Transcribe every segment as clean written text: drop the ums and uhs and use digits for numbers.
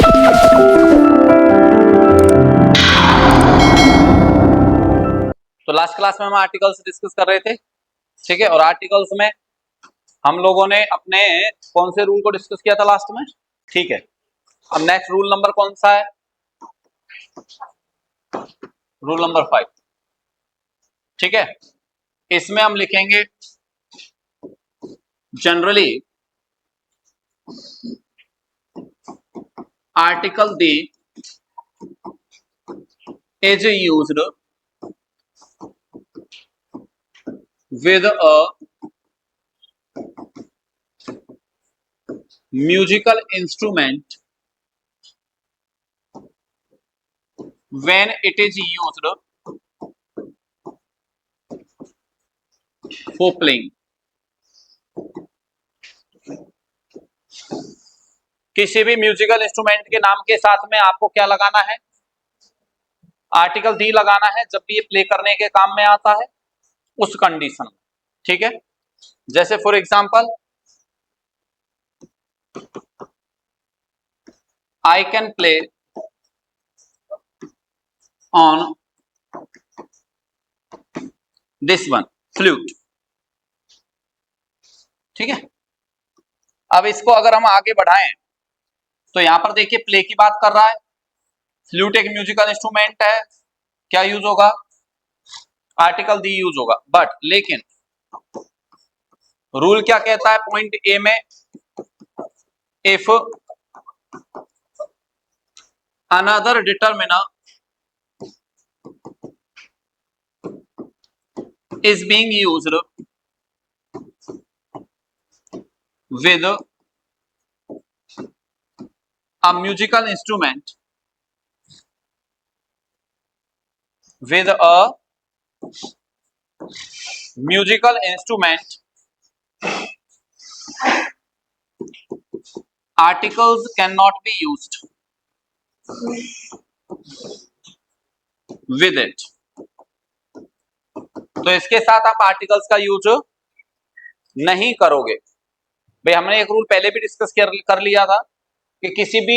तो last class में हम आर्टिकल्स डिस्कस कर रहे थे, ठीक है। और आर्टिकल्स में हम लोगों ने अपने कौन से रूल को डिस्कस किया था लास्ट में, ठीक है। अब नेक्स्ट रूल नंबर कौन सा है? रूल नंबर 5, ठीक है। इसमें हम लिखेंगे generally article the is used with a musical instrument when it is used for playing। किसी भी म्यूजिकल इंस्ट्रूमेंट के नाम के साथ में आपको क्या लगाना है? आर्टिकल दी लगाना है जब भी ये प्ले करने के काम में आता है उस कंडीशन में, ठीक है। जैसे for example I can play on this one flute, ठीक है। अब इसको अगर हम आगे बढ़ाएं तो यहां पर देखिए प्ले की बात कर रहा है, फ्लूट एक म्यूजिकल इंस्ट्रूमेंट है, क्या यूज होगा? आर्टिकल दी यूज होगा। बट लेकिन रूल क्या कहता है पॉइंट ए में, if another determiner is being used with a musical instrument articles cannot be used with it। तो इसके साथ आप आर्टिकल्स का यूज नहीं करोगे। भाई हमने एक रूल पहले भी डिस्कस कर लिया था कि किसी भी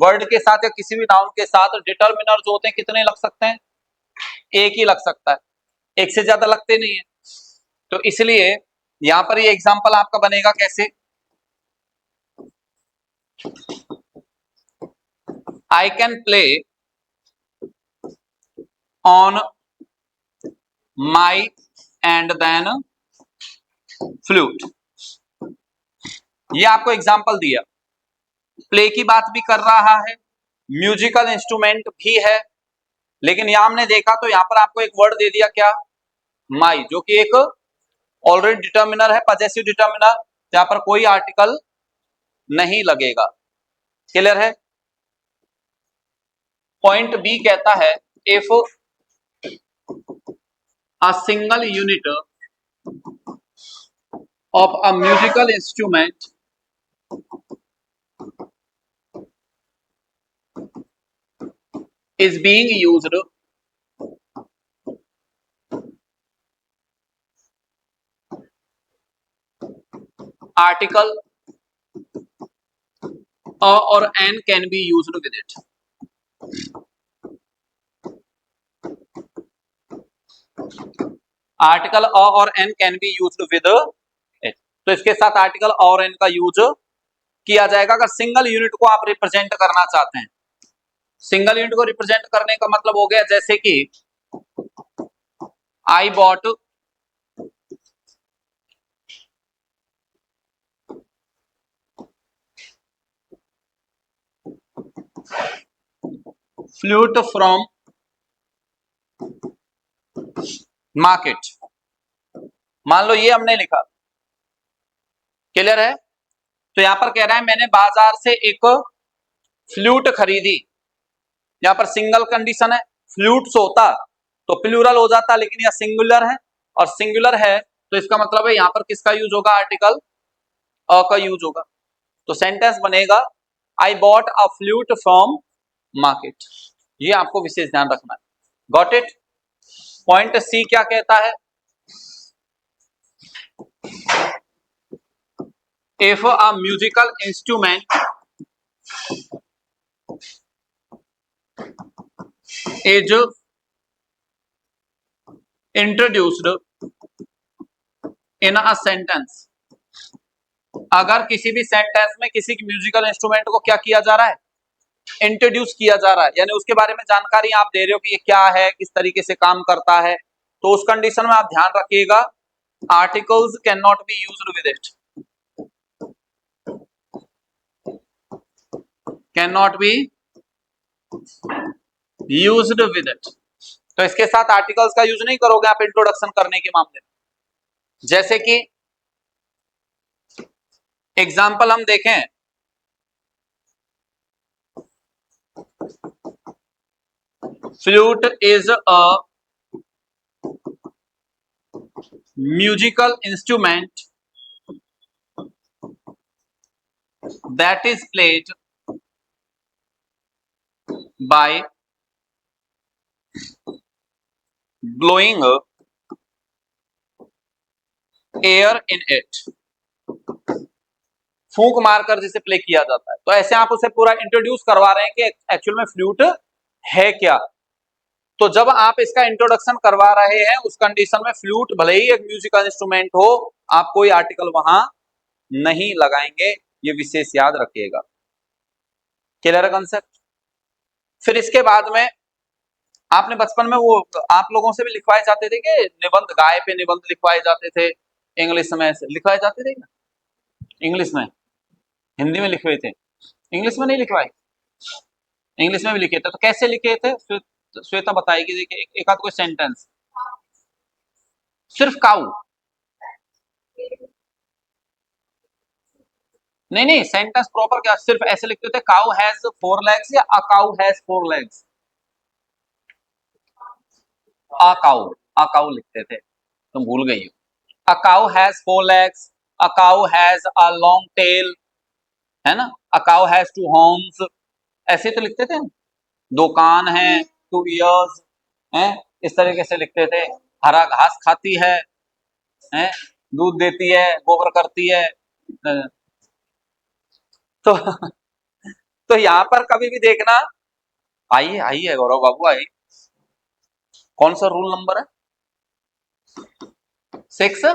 वर्ड के साथ या किसी भी नाउन के साथ डिटरमिनर जो होते हैं कितने लग सकते हैं? एक ही लग सकता है, एक से ज्यादा लगते नहीं है। तो इसलिए यहां पर ये एग्जांपल आपका बनेगा कैसे? I can play on my and then flute, ये आपको एग्जांपल दिया। प्ले की बात भी कर रहा है, म्यूजिकल इंस्ट्रूमेंट भी है, लेकिन यहां हमने देखा तो यहां पर आपको एक वर्ड दे दिया, क्या? माई, जो कि एक ऑलरेडी डिटर्मिनर है, पजेसिव डिटर्मिनर, जहां पर कोई आर्टिकल नहीं लगेगा। क्लियर है? पॉइंट बी कहता है if a single unit of a musical instrument is being used article a or an can be used with it। Article a और an can be used with it, तो इसके साथ article a और N का use किया जाएगा अगर single unit को आप रिप्रेजेंट करना चाहते हैं। सिंगल यूनिट को रिप्रेजेंट करने का मतलब हो गया जैसे कि I bought flute from market, मान लो ये हमने लिखा। क्लियर है? तो यहां पर कह रहा है मैंने बाजार से एक फ्लूट खरीदी, यहां पर सिंगल कंडीशन है, फ्लूट्स होता तो प्लूरल हो जाता, लेकिन यह सिंगुलर है, और सिंगुलर है तो इसका मतलब है यहां पर किसका यूज होगा? आर्टिकल अ का यूज होगा। तो सेंटेंस बनेगा I bought a flute from market. ये आपको विशेष ध्यान रखना है। Got it? पॉइंट सी क्या कहता है? If a musical instrument is introduced in a sentence. अगर किसी भी सेंटेंस में किसी म्यूजिकल इंस्ट्रूमेंट को क्या किया जा रहा है, इंट्रोड्यूस किया जा रहा है, यानी उसके बारे में जानकारी आप दे रहे हो कि ये क्या है, किस तरीके से काम करता है, तो उस कंडीशन में आप ध्यान रखिएगा articles can not B used with it, can not B used with it. तो इसके साथ आर्टिकल्स का यूज नहीं करोगे आप इंट्रोडक्शन करने के मामले में। जैसे कि एग्जाम्पल हम देखें, flute is a musical instrument that is played by blowing air in it, फूंक मारकर जिसे प्ले किया जाता है। तो ऐसे आप उसे पूरा इंट्रोड्यूस करवा रहे हैं कि एक्चुअल में फ्लूट है क्या। तो जब आप इसका इंट्रोडक्शन करवा रहे हैं उस कंडीशन में फ्लूट भले ही एक म्यूजिकल इंस्ट्रूमेंट हो, आप कोई आर्टिकल वहां नहीं लगाएंगे, ये विशेष याद रखिएगा। क्लियर है कंसेप्ट। फिर इसके बाद में आपने बचपन में वो आप लोगों से भी लिखवाए जाते थे कि निबंध, गाय पे निबंध लिखवाए जाते थे, इंग्लिश में लिखवाए जाते थे ना, इंग्लिश में, हिंदी में लिखे थे, इंग्लिश में नहीं लिखवाए, इंग्लिश में भी लिखे थे। तो कैसे लिखे थे श्वेता बताएगी। देखिए एक आध कोई सेंटेंस, सिर्फ काऊ, नहीं नहीं सेंटेंस प्रॉपर क्या, सिर्फ ऐसे लिखते थे काऊ हैज 4 legs या अ काऊ हैज 4 legs, अ काऊ लिखते थे, तुम भूल गई हो। A cow has 4 legs, a cow has a long tail, है ना, अ काऊ हैज 2 horns, ऐसे तो लिखते थे। 2 कान है, 2 ears हैं, इस तरीके से लिखते थे। हरा घास खाती है, हैं, दूध देती है, गोबर करती है। तो तो यहां पर कभी भी देखना, आइए आइए गौरव बाबू आइए, कौन सा रूल नंबर है, 6।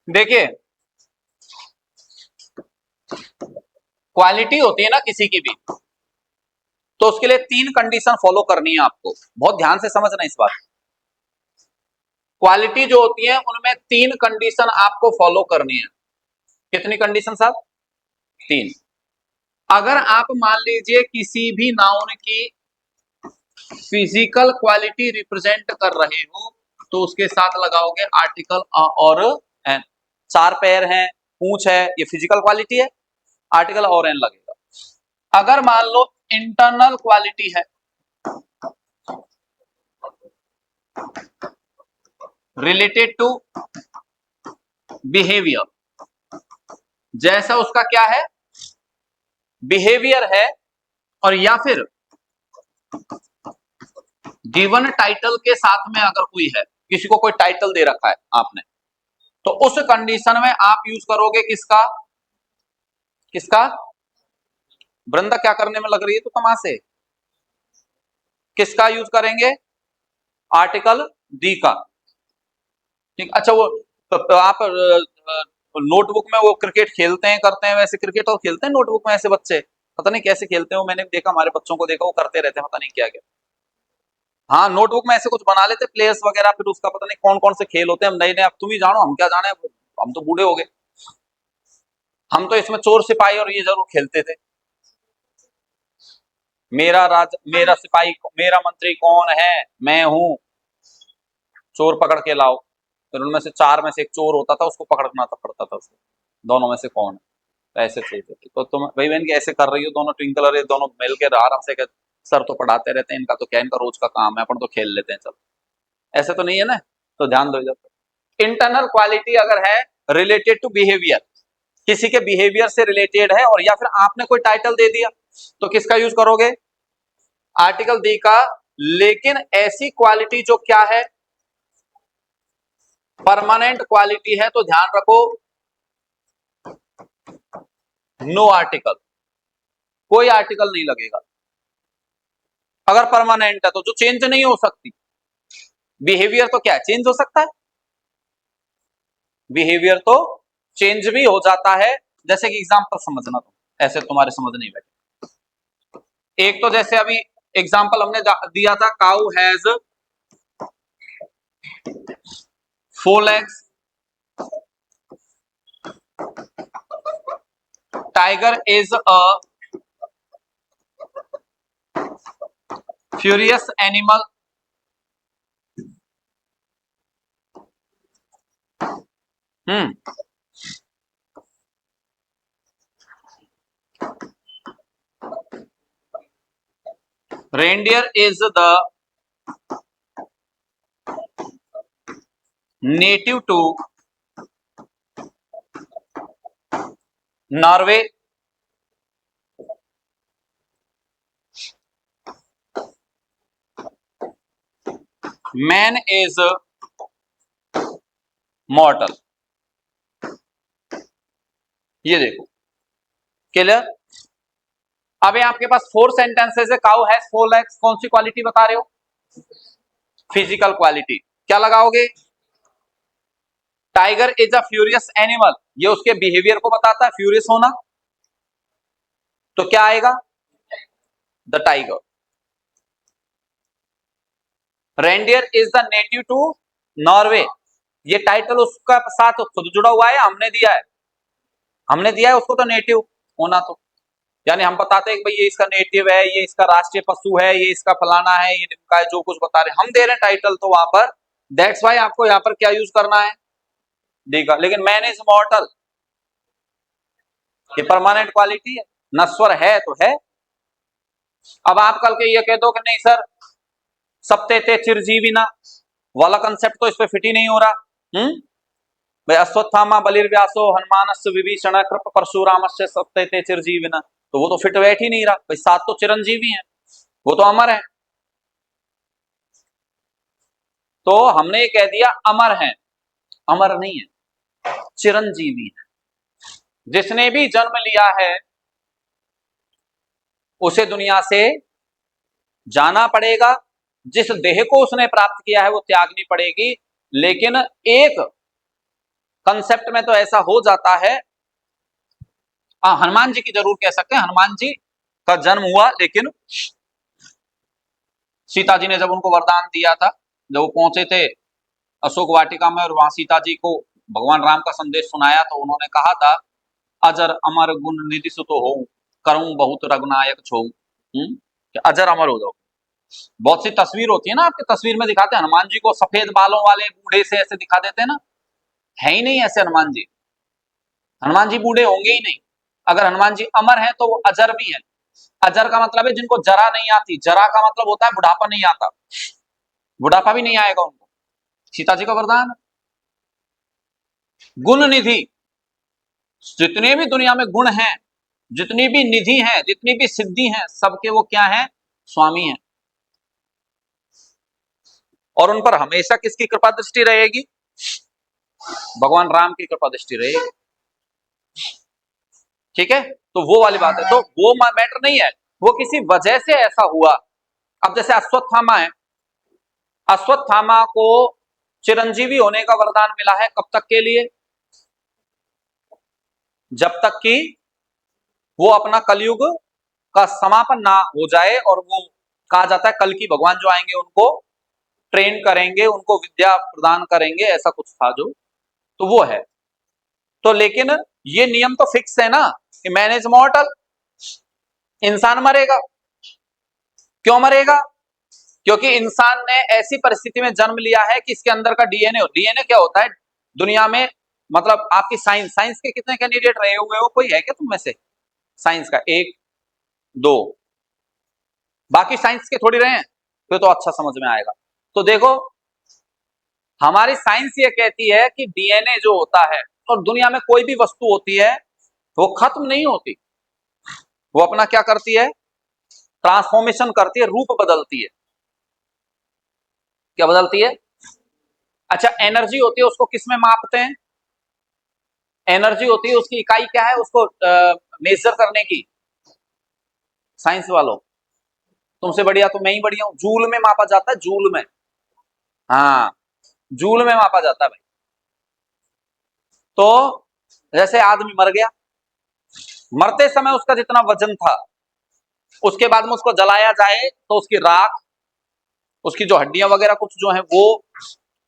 देखिए क्वालिटी होती है ना किसी की भी, तो उसके लिए 3 कंडीशन फॉलो करनी है आपको, बहुत ध्यान से समझना इस बात। क्वालिटी जो होती है उनमें 3 कंडीशन आपको फॉलो करनी है। कितनी कंडीशन साहब, 3। अगर आप मान लीजिए किसी भी नाउन की फिजिकल क्वालिटी रिप्रेजेंट कर रहे हो तो उसके साथ लगाओगे आर्टिकल अ और एन। 4 पैर हैं, पूंछ है, ये फिजिकल क्वालिटी है, आर्टिकल और एन लगेगा। अगर मान लो इंटरनल क्वालिटी है, रिलेटेड टू बिहेवियर, जैसा उसका क्या है बिहेवियर है, और या फिर गिवन टाइटल के साथ में अगर कोई है, किसी को कोई टाइटल दे रखा है आपने, तो उस कंडीशन में आप यूज करोगे किसका, किसका, वृंदा क्या करने में लग रही है तो तमाशे, किसका यूज करेंगे, आर्टिकल दी का। ठीक, अच्छा वो तो आप नोटबुक में वो क्रिकेट खेलते हैं करते हैं, वैसे क्रिकेट और खेलते हैं नोटबुक में ऐसे बच्चे, पता नहीं कैसे खेलते हो, मैंने देखा हमारे बच्चों को देखा वो करते रहते हैं, पता नहीं क्या क्या। हाँ नोटबुक में ऐसे कुछ बना लेते प्लेयर्स वगैरह, फिर उसका पता नहीं कौन कौन से खेल होते हैं, हम नए नए, अब तुम ही जानो, हम क्या जाने, हम तो बूढ़े हो गए। हम तो इसमें चोर सिपाही और ये जरूर खेलते थे, मेरा राज, मेरा सिपाही, मेरा मंत्री कौन है, मैं हूं, चोर पकड़ के लाओ, फिर उनमें से 4 में से एक चोर होता था, उसको पकड़ना था पड़ता था उसको, दोनों में से कौन है, तो ऐसे खेलते थे। तो तुम भाई बहन की ऐसे कर रही हो दोनों ट्विंकल, और ये दोनों मिल के आराम से, सर तो पढ़ाते रहते हैं, इनका तो क्या, इनका रोज का काम है, अपन तो खेल लेते हैं चलो, ऐसे तो नहीं है ना, तो ध्यान दो इधर। इंटरनल क्वालिटी अगर है रिलेटेड टू बिहेवियर, किसी के बिहेवियर से रिलेटेड है, और या फिर आपने कोई टाइटल दे दिया, तो किसका यूज करोगे, आर्टिकल दी का। लेकिन ऐसी क्वालिटी जो क्या है, परमानेंट क्वालिटी है, तो ध्यान रखो नो आर्टिकल, कोई आर्टिकल नहीं लगेगा। अगर परमानेंट है तो जो चेंज नहीं हो सकती, बिहेवियर तो क्या है, चेंज हो सकता है, बिहेवियर तो चेंज भी हो जाता है। जैसे कि एग्जांपल समझना, तो ऐसे तुम्हारे समझ नहीं बैठे। एक तो जैसे अभी एग्जांपल हमने दिया था, cow has 4 legs, tiger is a furious animal, reindeer is the native to Norway, man is mortal. ये देखो, क्लियर। अब आपके पास 4 सेंटेंसेस है, काउ हैज 4 legs, कौन सी क्वालिटी बता रहे हो, फिजिकल क्वालिटी। क्या लगाओगे, tiger is a furious animal, ये उसके बिहेवियर को बताता है, फ्यूरियस होना, तो क्या आएगा, the tiger. Reindeer is the native to Norway, ये टाइटल उसका साथ खुद जुड़ा हुआ है, हमने दिया है, हमने दिया है उसको तो नेटिव होना, तो यानी हम बताते हैं कि भाई ये इसका नेटिव है, ये इसका राष्ट्रीय पशु है, ये इसका फलाना है, ये इनका है, जो कुछ बता रहे हम दे रहे हैं टाइटल, तो वहां पर दैट्स वाई आपको यहां पर क्या यूज करना है, देखा। लेकिन मैन इज मॉर्टल, ये परमानेंट क्वालिटी है, नश्वर है तो है। अब आप कल के ये कह दो कि नहीं सर, सप्ते ते चिरजीविना वाला कंसेप्ट तो इस पे फिट ही नहीं हो रहा। भाई अश्वत्थामा बलिर्व्यासो हनुमानस्य विभीषण कृप परशुरामस्य सप्ते ते चिरजीविना, तो वो तो फिट बैठ ही नहीं रहा। भाई 7 तो चिरंजीवी हैं, वो तो अमर है, तो हमने ये कह दिया अमर है, अमर नहीं है, चिरंजीवी है। जिसने भी जन्म लिया है उसे दुनिया से जाना पड़ेगा, जिस देह को उसने प्राप्त किया है वो त्यागनी पड़ेगी। लेकिन एक कंसेप्ट में तो ऐसा हो जाता है, हनुमान जी की जरूर कह सकते हैं, हनुमान जी का जन्म हुआ, लेकिन सीता जी ने जब उनको वरदान दिया था, जब वो पहुंचे थे अशोक वाटिका में और वहां सीता जी को भगवान राम का संदेश सुनाया, तो उन्होंने कहा था, अजर अमर गुण निधि सुतो हो, करूं बहुत रघुनायक छो, कि अजर अमर हो जाओ। बहुत सी तस्वीर होती है ना, आपके तस्वीर में दिखाते हैं हनुमान जी को सफेद बालों वाले बूढ़े से ऐसे दिखा देते हैं ना, है ही नहीं ऐसे हनुमान जी, हनुमान जी बूढ़े होंगे ही नहीं। अगर हनुमान जी अमर है तो वो अजर भी है। अजर का मतलब है जिनको जरा नहीं आती, जरा का मतलब होता है बुढ़ापा नहीं आता, बुढ़ापा भी नहीं आएगा उनको, सीता जी का वरदान। गुण निधि, जितने भी दुनिया में गुण हैं, जितनी भी निधि हैं, जितनी भी सिद्धि हैं, सबके वो क्या है, स्वामी हैं। और उन पर हमेशा किसकी कृपा दृष्टि रहेगी, भगवान राम की कृपा दृष्टि रहेगी। ठीक है, तो वो वाली बात है, तो वो मैटर नहीं है, वो किसी वजह से ऐसा हुआ। अब जैसे अश्वत्थामा है, अश्वत्थामा को चिरंजीवी होने का वरदान मिला है, कब तक के लिए, जब तक कि वो अपना कलयुग का समापन ना हो जाए, और वो कहा जाता है कल की भगवान जो आएंगे उनको ट्रेन करेंगे, उनको विद्या प्रदान करेंगे, ऐसा कुछ था जो, तो वो है। तो लेकिन ये नियम तो फिक्स है ना कि मैन इज मॉर्टल, इंसान मरेगा। क्यों मरेगा, क्योंकि इंसान ने ऐसी परिस्थिति में जन्म लिया है कि इसके अंदर का डीएनए, डीएनए क्या होता है दुनिया में, मतलब आपकी साइंस, साइंस के कितने कैंडिडेट रहे हुए हो, कोई है क्या तुम में से साइंस का, 1 2, बाकी साइंस के थोड़ी रहे हैं, फिर तो अच्छा समझ में आएगा। तो देखो, हमारी साइंस ये कहती है कि डीएनए जो होता है, और दुनिया में कोई भी वस्तु होती है वो खत्म नहीं होती, वो अपना क्या करती है, ट्रांसफॉर्मेशन करती है, रूप बदलती है। क्या बदलती है, अच्छा एनर्जी होती है, उसको किस में मापते हैं, एनर्जी होती है उसकी इकाई क्या है, उसको मेजर करने की, साइंस वालों, तुमसे बढ़िया तो मैं ही बढ़िया हूं। जूल में मापा जाता है, जूल में। हाँ, जूल में मापा जाता है भाई। तो जैसे आदमी मर गया, मरते समय उसका जितना वजन था, उसके बाद में उसको जलाया जाए तो उसकी राख, उसकी जो हड्डियां वगैरह कुछ जो है वो,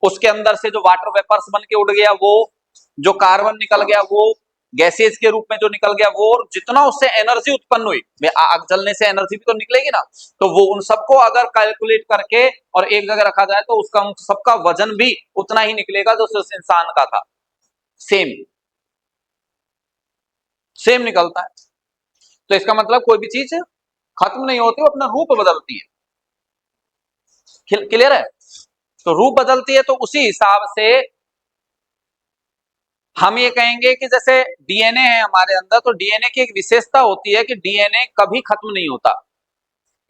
उसके अंदर से जो वाटर वेपर्स बन के उड़ गया वो, जो कार्बन निकल गया वो, गैसेज के रूप में जो निकल गया वो, और जितना उससे एनर्जी उत्पन्न हुई, आग जलने से एनर्जी भी तो निकलेगी ना, तो वो उन सबको अगर कैलकुलेट करके और एक जगह रखा जाए तो उसका सबका वजन भी उतना ही निकलेगा जो उस इंसान का था। सेम सेम निकलता है। तो इसका मतलब कोई भी चीज खत्म नहीं होती, वो अपना रूप बदलती है। क्लियर है? तो रूप बदलती है, तो उसी हिसाब से हम ये कहेंगे कि जैसे डीएनए है हमारे अंदर, तो डीएनए की एक विशेषता होती है कि डीएनए कभी खत्म नहीं होता।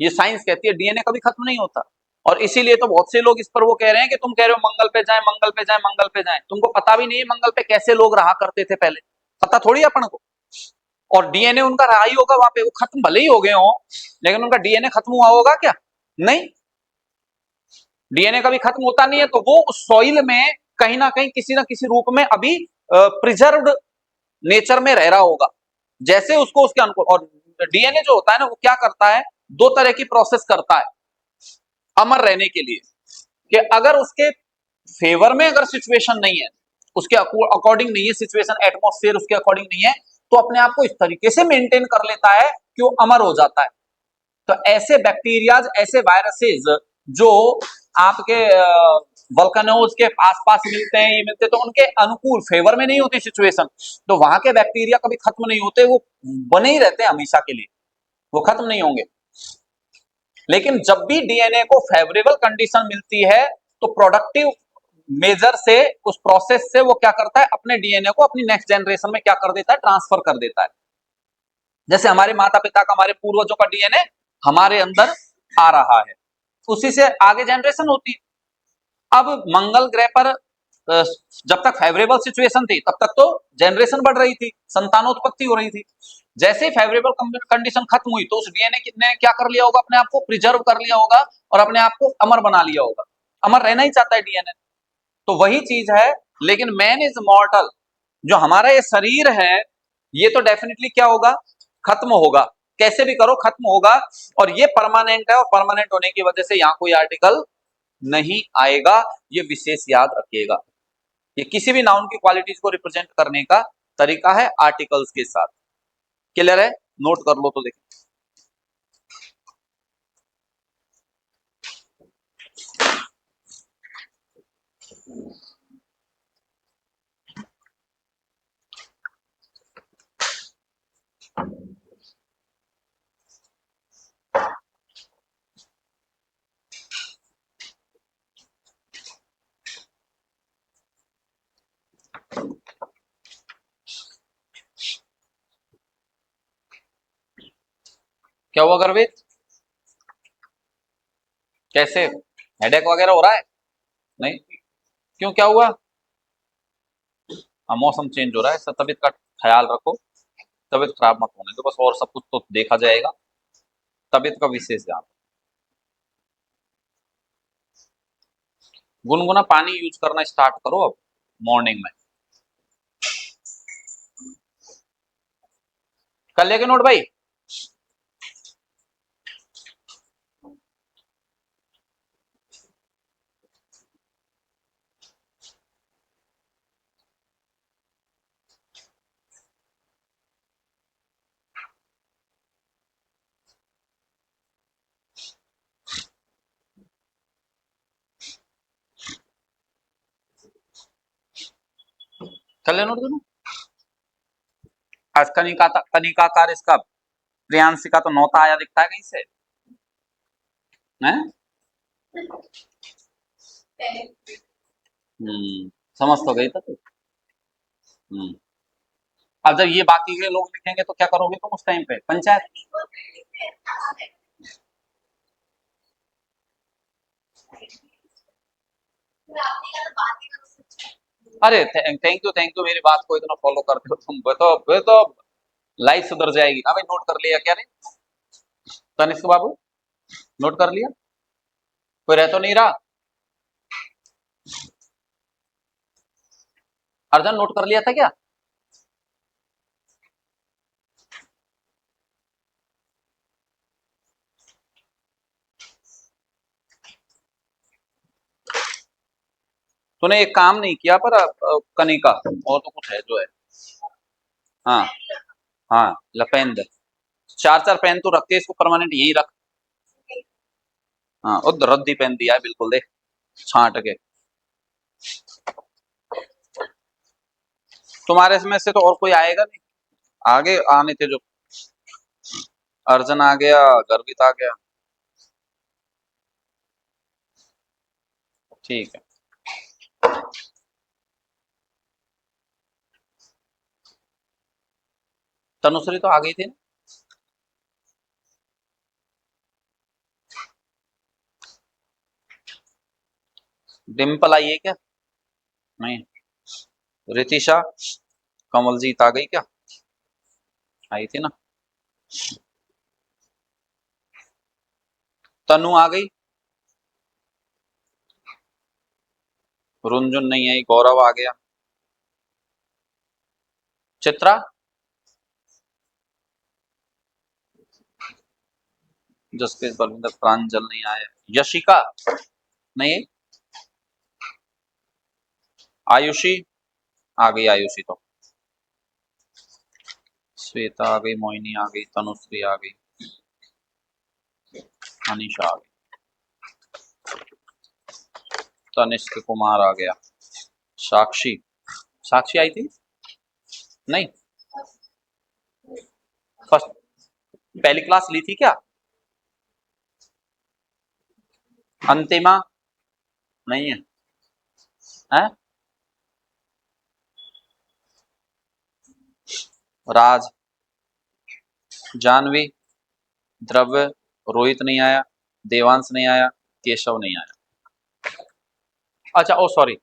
ये साइंस कहती है डीएनए कभी खत्म नहीं होता। और इसीलिए तो बहुत से लोग इस पर वो कह रहे हैं कि तुम कह रहे हो मंगल पे जाएं, मंगल पे जाएं, मंगल पे जाएं, तुमको पता भी नहीं है मंगल पे कैसे लोग रहा करते थे पहले, पता थोड़ी है अपन को। और डीएनए उनका रहा ही होगा वहां पे, वो खत्म भले ही हो गए हो, लेकिन उनका डीएनए खत्म हुआ होगा क्या? नहीं, डीएनए कभी खत्म होता नहीं है। तो वो उस सॉइल में कहीं ना किसी रूप में अभी प्रिजर्व्ड नेचर में रह रहा होगा, जैसे उसको उसके अनुकूल। और डीएनए जो होता है ना, वो क्या करता है, दो तरह की प्रोसेस करता है अमर रहने के लिए। कि अगर उसके फेवर में अगर सिचुएशन नहीं है, उसके अकॉर्डिंग नहीं है सिचुएशन, एटमॉस्फेयर उसके अकॉर्डिंग नहीं है, तो अपने आप को इस तरीके से मेंटेन कर लेता है कि वो अमर हो जाता है। तो ऐसे बैक्टीरियाज, ऐसे वायरसेस जो आपके वल्केनोज के आसपास मिलते हैं, ये मिलते हैं, तो उनके अनुकूल फेवर में नहीं होती सिचुएशन, तो वहां के बैक्टीरिया कभी खत्म नहीं होते, वो बने ही रहते हैं हमेशा के लिए, वो खत्म नहीं होंगे। लेकिन जब भी डीएनए को फेवरेबल कंडीशन मिलती है, तो प्रोडक्टिव मेजर से, उस प्रोसेस से वो क्या करता है, अपने डीएनए को अपनी नेक्स्ट जनरेशन में क्या कर देता है, ट्रांसफर कर देता है। जैसे हमारे माता पिता का, हमारे पूर्वजों का डीएनए हमारे अंदर आ रहा है, उसी से आगे जनरेशन होती है। अब मंगल ग्रह पर जब तक फेवरेबल सिचुएशन थी तब तक तो जनरेशन बढ़ रही थी, संतानोत्पत्ति हो रही थी। जैसे ही फेवरेबल कंडीशन खत्म हुई, तो उस डीएनए ने क्या कर लिया होगा, अपने आप को प्रिजर्व कर लिया होगा और अपने आप को अमर बना लिया होगा। अमर रहना ही चाहता है डीएनए। तो वही चीज है। लेकिन मैन इज मॉर्टल, जो हमारा ये शरीर है, ये तो डेफिनेटली क्या होगा, खत्म होगा, कैसे भी करो खत्म होगा। और ये परमानेंट है, और परमानेंट होने की वजह से यहाँ कोई आर्टिकल नहीं आएगा, ये विशेष याद रखिएगा। ये किसी भी नाउन की क्वालिटीज को रिप्रेजेंट करने का तरीका है आर्टिकल्स के साथ। क्लियर है? नोट कर लो तो देखिए। क्या हुआ गर्वित? कैसे, हेडेक वगैरह हो रहा है? नहीं, क्यों, क्या हुआ? हाँ, मौसम चेंज हो रहा है, सब तबीयत का ख्याल रखो, तबीयत खराब मत होने दो बस, और सब कुछ तो देखा जाएगा, तबीयत का विशेष ध्यान। गुनगुना पानी यूज करना स्टार्ट करो अब मॉर्निंग में। कर लेके नोट भाई? कर ले नोट दोनों। आज कनिकाकार इसका प्रियांशी का तो नौता आया दिखता है कहीं से, हैं? समझ तो गई था तू। हम्म। अब जब ये बाकी के लोग लिखेंगे तो क्या करोगे तुम उस टाइम पे, पंचायत? अरे थैंक यू, मेरी बात को इतना फॉलो करते हो तुम, तो लाइफ सुधर जाएगी। हाँ भाई, नोट कर लिया क्या? नहीं, तनिष्क बाबू नोट कर लिया? कोई रह तो नहीं रहा? अर्जन नोट कर लिया था क्या? तूने एक काम नहीं किया पर कनिका और तो कुछ है जो है। हाँ हाँ, पेन दे। चार चार पेन तो रखते, इसको परमानेंट यही रख। हाँ, और रद्दी पेन दिया है बिल्कुल, देख छांट के। तुम्हारे इसमें से तो और कोई आएगा नहीं, आगे आने थे जो। अर्जन आ गया, गर्वित आ गया। ठीक है। तनुश्री तो आ गई थी ना? डिम्पल आई है क्या? नहीं। रितिशा, कमलजीत आ गई क्या? आई थी ना? तनु आ गई। रुंझुन नहीं आई। गौरव आ गया। चित्रा, जसप्रीत बलविंदर, प्रांजल नहीं आया। यशिका नहीं। आयुषी आ गई। आयुषी तो। श्वेता आ गई, मोहिनी आ गई, तनुश्री आ गई, अनीशा आ गई, तनिष्क कुमार आ गया। साक्षी, साक्षी आई थी? नहीं। फर्स्ट, पहली क्लास ली थी क्या? अंतिमा नहीं है? हैं? राज, जानवी, द्रव्य, रोहित नहीं आया, देवांश नहीं आया, केशव नहीं आया। अच्छा, ओ सॉरी।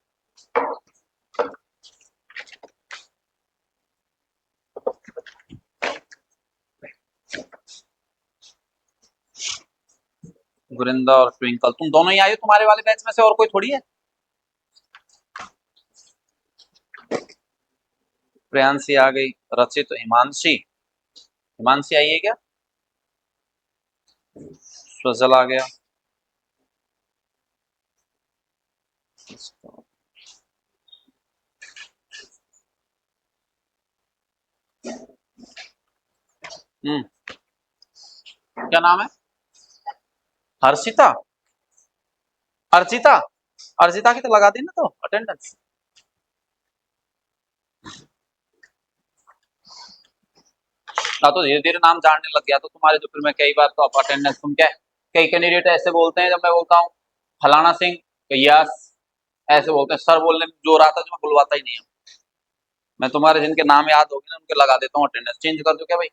गुरिंदा और ट्विंकल तुम दोनों ही आए हो, तुम्हारे वाले बैच में से और कोई थोड़ी है। प्रियांशी आ गई। रचित, हिमांशी, हिमांशी आई है क्या? स्वजल आ गया। हम्म, क्या नाम है? हर्षिता, अर्चिता, अर्चिता की तो लगा दी ना तो अटेंडेंस। हाँ, तो धीरे धीरे नाम जानने लग गया तो तुम्हारे, तो फिर मैं कई बार तो अटेंडेंस, तुम क्या, कई कैंडिडेट ऐसे बोलते हैं जब मैं बोलता हूँ फलाना सिंह, यस, ऐसे बोलते हैं। सर बोलने में जो रहा था जो मैं बुलवाता ही नहीं हूँ। मैं तुम्हारे जिनके नाम याद होगी ना उनके लगा देता हूँ अटेंडेंस। चेंज कर दो क्या भाई?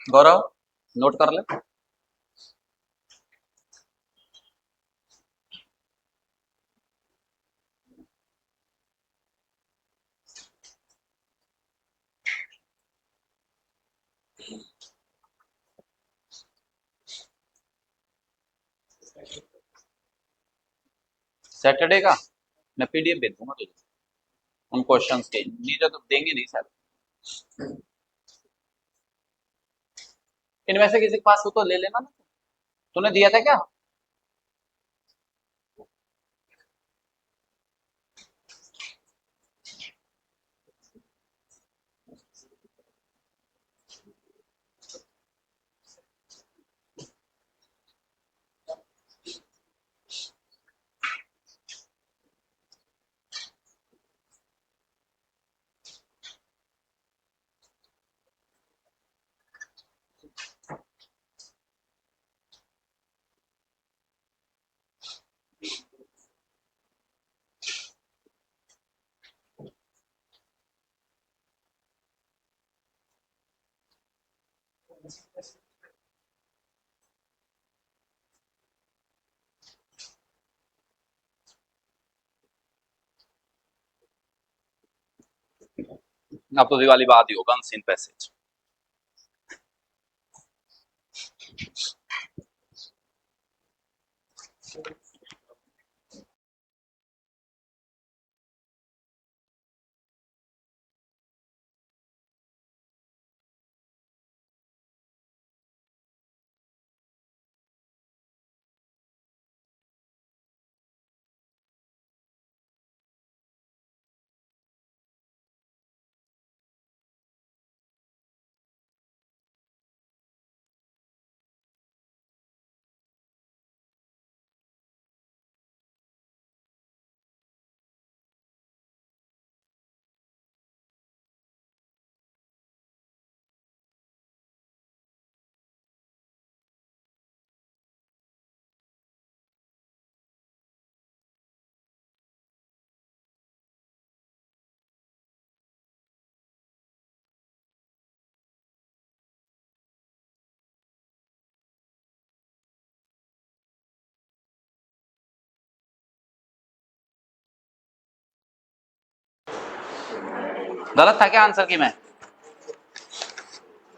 गौरव नोट कर ले। सैटरडे का मैं पीडीएफ भेज दूंगा तुझे उन क्वेश्चंस के। नीचे तो देंगे नहीं सर। इनमें से किसी के पास हो तो ले लेना ना। तूने दिया था क्या? अब तो दिवाली बाद ही होगा अनसीन पैसेज। गलत था क्या आंसर की मैं?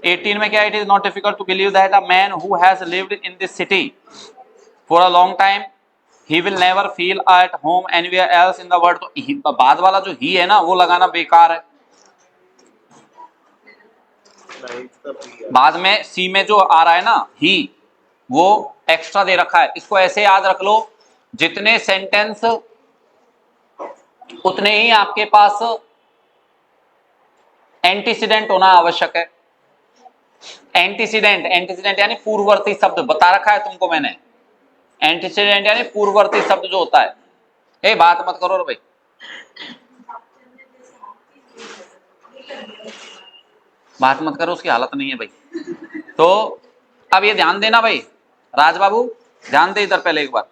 18 में क्या, it is not difficult to believe that a man who has lived in this city for a long time he will never feel at home anywhere else in the world. तो बाद वाला जो ही है ना वो लगाना बेकार है। बाद में सी में जो आ रहा है ना ही, वो एक्स्ट्रा दे रखा है। इसको ऐसे याद रख लो, जितने सेंटेंस उतने ही आपके पास एंटीसीडेंट होना आवश्यक है। एंटीसीडेंट, एंटीसीडेंट यानी पूर्ववर्ती शब्द बता रखा है तुमको मैंने। एंटीसीडेंट यानी पूर्ववर्ती शब्द जो होता है। ए बात मत करो रे भाई, बात मत करो, उसकी हालत नहीं है भाई। तो अब ये ध्यान देना भाई, राज बाबू ध्यान दे इधर पहले एक बार।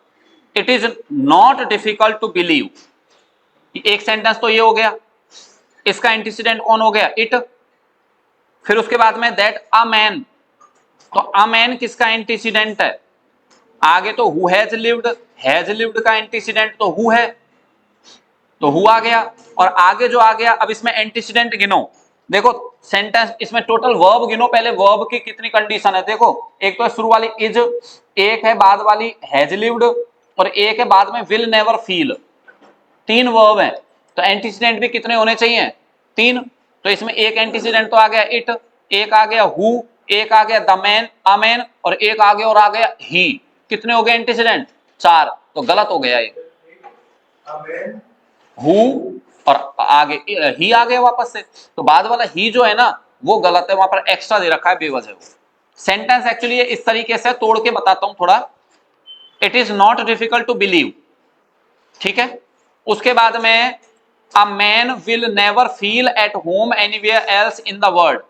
It is not difficult to believe, एक सेंटेंस तो ये हो गया, इसका एंटीसीडेंट कौन हो गया, इट। फिर उसके बाद में दैट अ मैन, तो अ मैन किसका एंटीसीडेंट है? आगे तो हु हैज लिव्ड का एंटीसीडेंट तो हु है, तो हु आ गया। और आगे जो आ गया, अब इसमें एंटीसीडेंट गिनो। देखो सेंटेंस इसमें टोटल वर्ब गिनो पहले, वर्ब की कितनी कंडीशन है देखो। एक तो शुरू वाली इज, एक है बाद वाली हैज लिव्ड, और एक है बाद में विल नेवर फील। तीन वर्ब है, तो एंटीसीडेंट भी कितने होने चाहिए? तीन। तो इसमें एक एंटीसीडेंट तो आ गया इट, एक आ गया हु, एक आ गया द मैन अ मैन, और एक आ गया और आ गया ही। कितने हो गए एंटीसीडेंट? चार। तो गलत हो गया ये, हु और आगे ही आ गया वापस से। तो बाद वाला ही जो है ना वो गलत है, वहां पर एक्स्ट्रा दे रखा है बेवजह। वो सेंटेंस एक्चुअली इस तरीके से तोड़ के बताता हूं थोड़ा। It is not difficult to believe, ठीक है। उसके बाद में a man will never feel at home anywhere else in the world,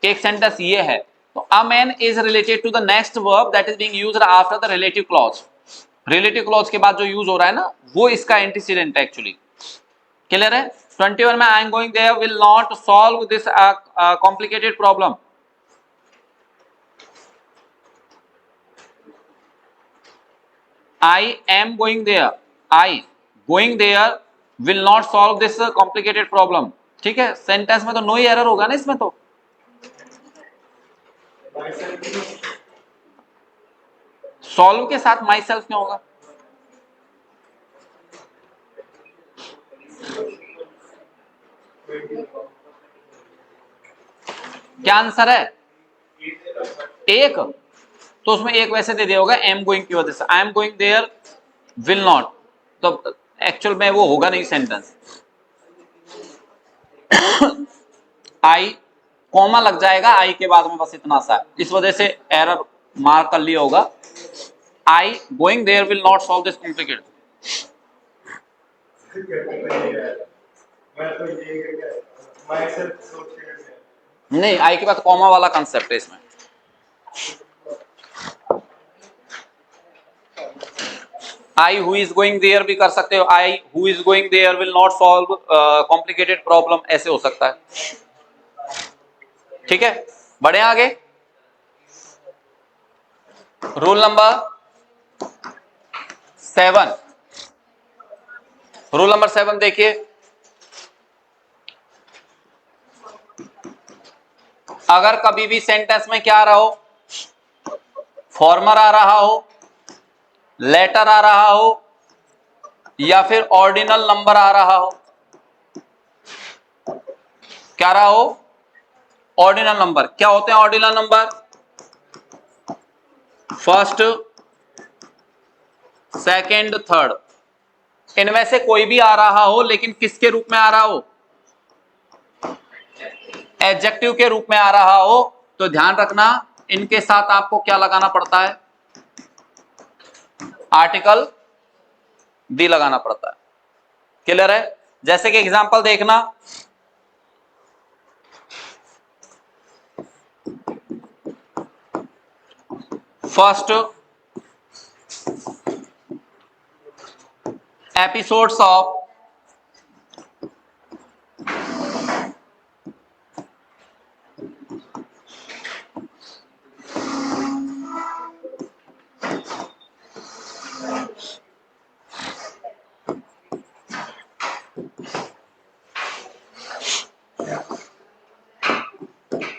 एक सेंटेंस ये है। तो a man is related to the next verb that is being used after the relative clause. Relative clause के बाद जो use हो रहा है ना वो इसका एंटीसीडेंट है एक्चुअली। क्लियर है? 21 में I am going there will not solve this complicated problem. I am going there, I going there will not solve this complicated problem. ठीक है, सेंटेंस में तो नो ही एरर होगा ना इसमें। तो सॉल्व के साथ माई सेल्फ क्यों होगा? क्या आंसर है? एक, तो उसमें एक वैसे दे दिया होगा एम गोइंग की वजह से। I am going there will not, तो एक्चुअल में वो होगा नहीं सेंटेंस। आई कॉमा लग जाएगा आई के बाद में, बस इतना सा, इस वजह से एरर मार्क कर लिया होगा। I going there will not solve this complicated. नहीं, आई के बाद कॉमा वाला कंसेप्ट है इसमें। I who is going there भी कर सकते हो, I who is going there will not solve complicated problem, ऐसे हो सकता है। ठीक है, बढ़े आगे। रूल नंबर 7, रूल नंबर 7 देखिए। अगर कभी भी सेंटेंस में क्या आ रहा हो, फॉर्मर आ रहा हो, लेटर आ रहा हो, या फिर ऑर्डिनल नंबर आ रहा हो, क्या रहा हो, ऑर्डिनल नंबर। क्या होते हैं ordinal number? First, second, third, इनमें से कोई भी आ रहा हो, लेकिन किसके रूप में आ रहा हो? एडजेक्टिव के रूप में आ रहा हो, तो ध्यान रखना इनके साथ आपको क्या लगाना पड़ता है? आर्टिकल दी लगाना पड़ता है। क्लियर है? जैसे कि एग्जांपल देखना, फर्स्ट एपिसोड्स ऑफ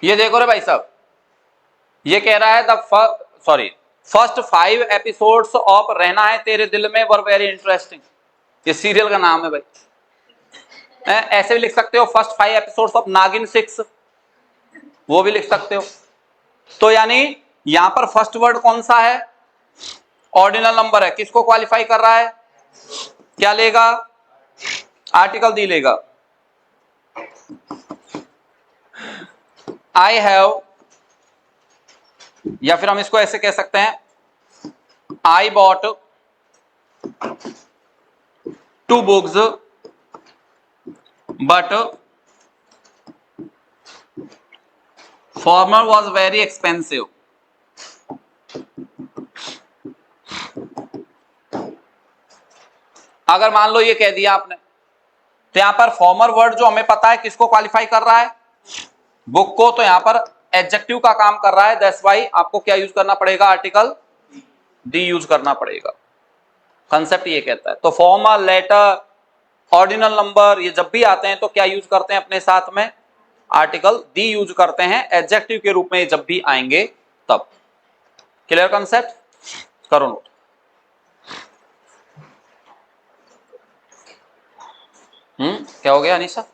ये देखो रे भाई साहब, ये कह रहा है द फर्स्ट 5 एपिसोड्स ऑफ रहना है तेरे दिल में वर वेरी इंटरेस्टिंग। ये सीरियल का नाम है भाई। ऐसे भी लिख सकते हो फर्स्ट 5 एपिसोड्स ऑफ नागिन 6, वो भी लिख सकते हो। तो यानी यहां पर फर्स्ट वर्ड कौन सा है? ऑर्डिनल नंबर है। किसको क्वालिफाई कर रहा है? क्या लेगा? आर्टिकल दी लेगा। आई हैव, या फिर हम इसको ऐसे कह सकते हैं, I bought 2 books but farmer was very expensive. अगर मान लो ये कह दिया आपने, तो यहां पर फॉर्मर वर्ड जो हमें पता है किसको क्वालिफाई कर रहा है? बुक को। तो यहां पर एडजेक्टिव का काम कर रहा है, दैट्स व्हाई आपको क्या यूज करना पड़ेगा? आर्टिकल दी यूज करना पड़ेगा। कंसेप्ट ये कहता है। तो फॉर्मर, लेटर, ऑर्डिनल नंबर, ये जब भी आते हैं तो क्या यूज करते हैं अपने साथ में? आर्टिकल दी यूज करते हैं एडजेक्टिव के रूप में जब भी आएंगे तब। Clear concept? करो नोट। क्या हो गया अनीशा?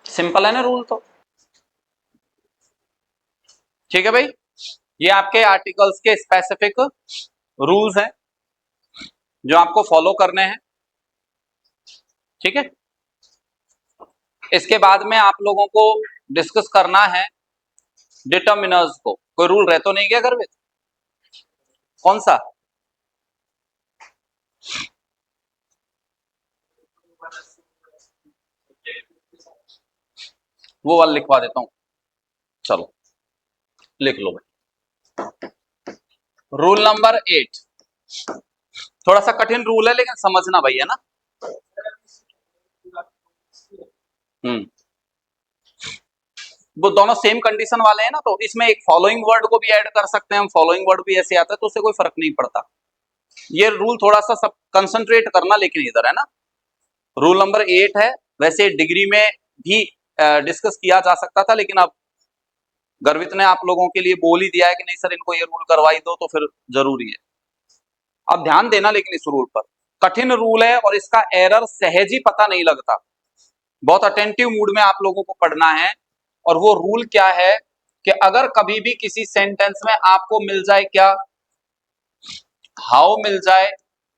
सिंपल है ना रूल तो। ठीक है भाई, ये आपके आर्टिकल्स के स्पेसिफिक रूल्स हैं जो आपको फॉलो करने हैं। ठीक है, इसके बाद में आप लोगों को डिस्कस करना है डिटर्मिनर्स को। कोई रूल रह तो नहीं गया घर में? कौन सा? वो वाला लिखवा देता हूं, चलो लिख लो भाई। रूल नंबर 8, थोड़ा सा कठिन रूल है लेकिन समझना भाई, है ना? हम्म वो दोनों सेम कंडीशन वाले हैं ना, तो इसमें एक फॉलोइंग वर्ड को भी ऐड कर सकते हैं हम। फॉलोइंग वर्ड भी ऐसे आता है तो उससे कोई फर्क नहीं पड़ता। ये रूल थोड़ा सा सब कंसंट्रेट करना लेकिन इधर, है ना? रूल नंबर 8 है। वैसे डिग्री में भी डिस्कस किया जा सकता था, लेकिन अब गर्वित ने आप लोगों के लिए बोल ही दिया है कि नहीं सर इनको ये रूल करवाई दो, तो फिर जरूरी है। अब ध्यान देना लेकिन इस रूल पर, कठिन रूल है और इसका एरर सहज ही पता नहीं लगता। बहुत अटेंटिव मूड में आप लोगों को पढ़ना है। और वो रूल क्या है कि अगर कभी भी किसी सेंटेंस में आपको मिल जाए क्या, हाउ मिल जाए,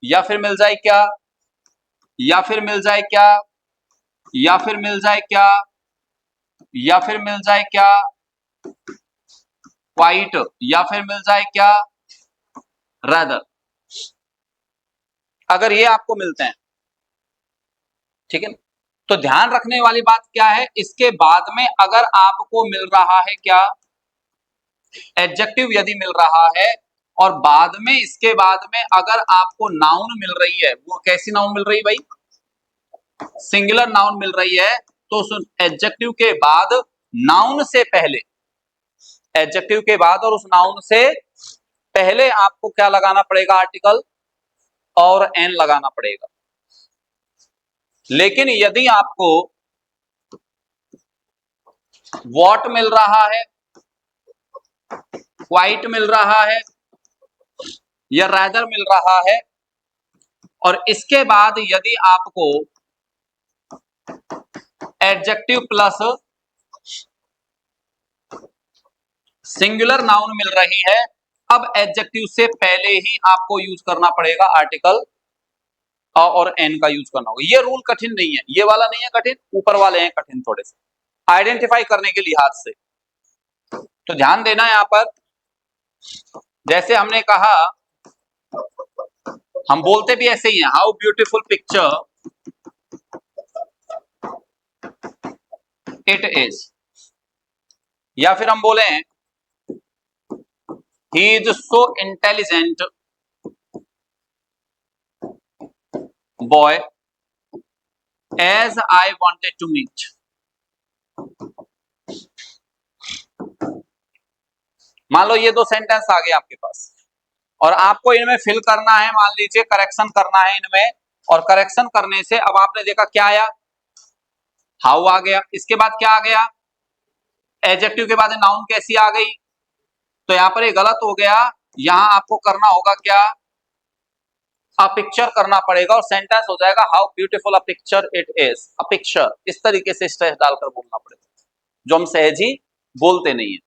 या फिर मिल जाए क्या, या फिर मिल जाए क्या, या फिर मिल जाए क्या, या फिर मिल जाए क्या, क्वाइट, या फिर मिल जाए क्या, रादर, अगर ये आपको मिलते हैं, ठीक है, तो ध्यान रखने वाली बात क्या है, इसके बाद में अगर आपको मिल रहा है क्या, एडजेक्टिव यदि मिल रहा है, और बाद में इसके बाद में अगर आपको नाउन मिल रही है, वो कैसी नाउन मिल रही है भाई? सिंगुलर नाउन मिल रही है, तो उस एडजेक्टिव के बाद, नाउन से पहले, एडजेक्टिव के बाद और उस नाउन से पहले आपको क्या लगाना पड़ेगा? आर्टिकल और एन लगाना पड़ेगा। लेकिन यदि आपको वॉट मिल रहा है, क्वाइट मिल रहा है, या रादर मिल रहा है। और इसके बाद यदि आपको एडजेक्टिव प्लस सिंगुलर नाउन मिल रही है, अब एडजेक्टिव से पहले ही आपको यूज करना पड़ेगा आर्टिकल और एन का यूज करना होगा। ये रूल कठिन नहीं है, ये वाला नहीं है कठिन, ऊपर वाले हैं कठिन थोड़े से आइडेंटिफाई करने के लिहाज से। तो ध्यान देना यहां पर, जैसे हमने कहा, हम बोलते भी ऐसे ही हैं, how beautiful picture it is, या फिर हम बोले he is so intelligent boy as I wanted to meet. मान लो ये दो सेंटेंस आ गए आपके पास और आपको इनमें फिल करना है, मान लीजिए करेक्शन करना है इनमें, और करेक्शन करने से अब आपने देखा क्या आया, हाउ आ गया, इसके बाद क्या आ गया, एडजेक्टिव के बाद नाउन कैसी आ गई। तो यहां पर ये गलत हो गया, यहां आपको करना होगा क्या, अ पिक्चर करना पड़ेगा और सेंटेंस हो जाएगा how beautiful a picture it is. A picture, इस तरीके से स्ट्रेस डालकर बोलना पड़ेगा, जो हम सहजी बोलते नहीं है।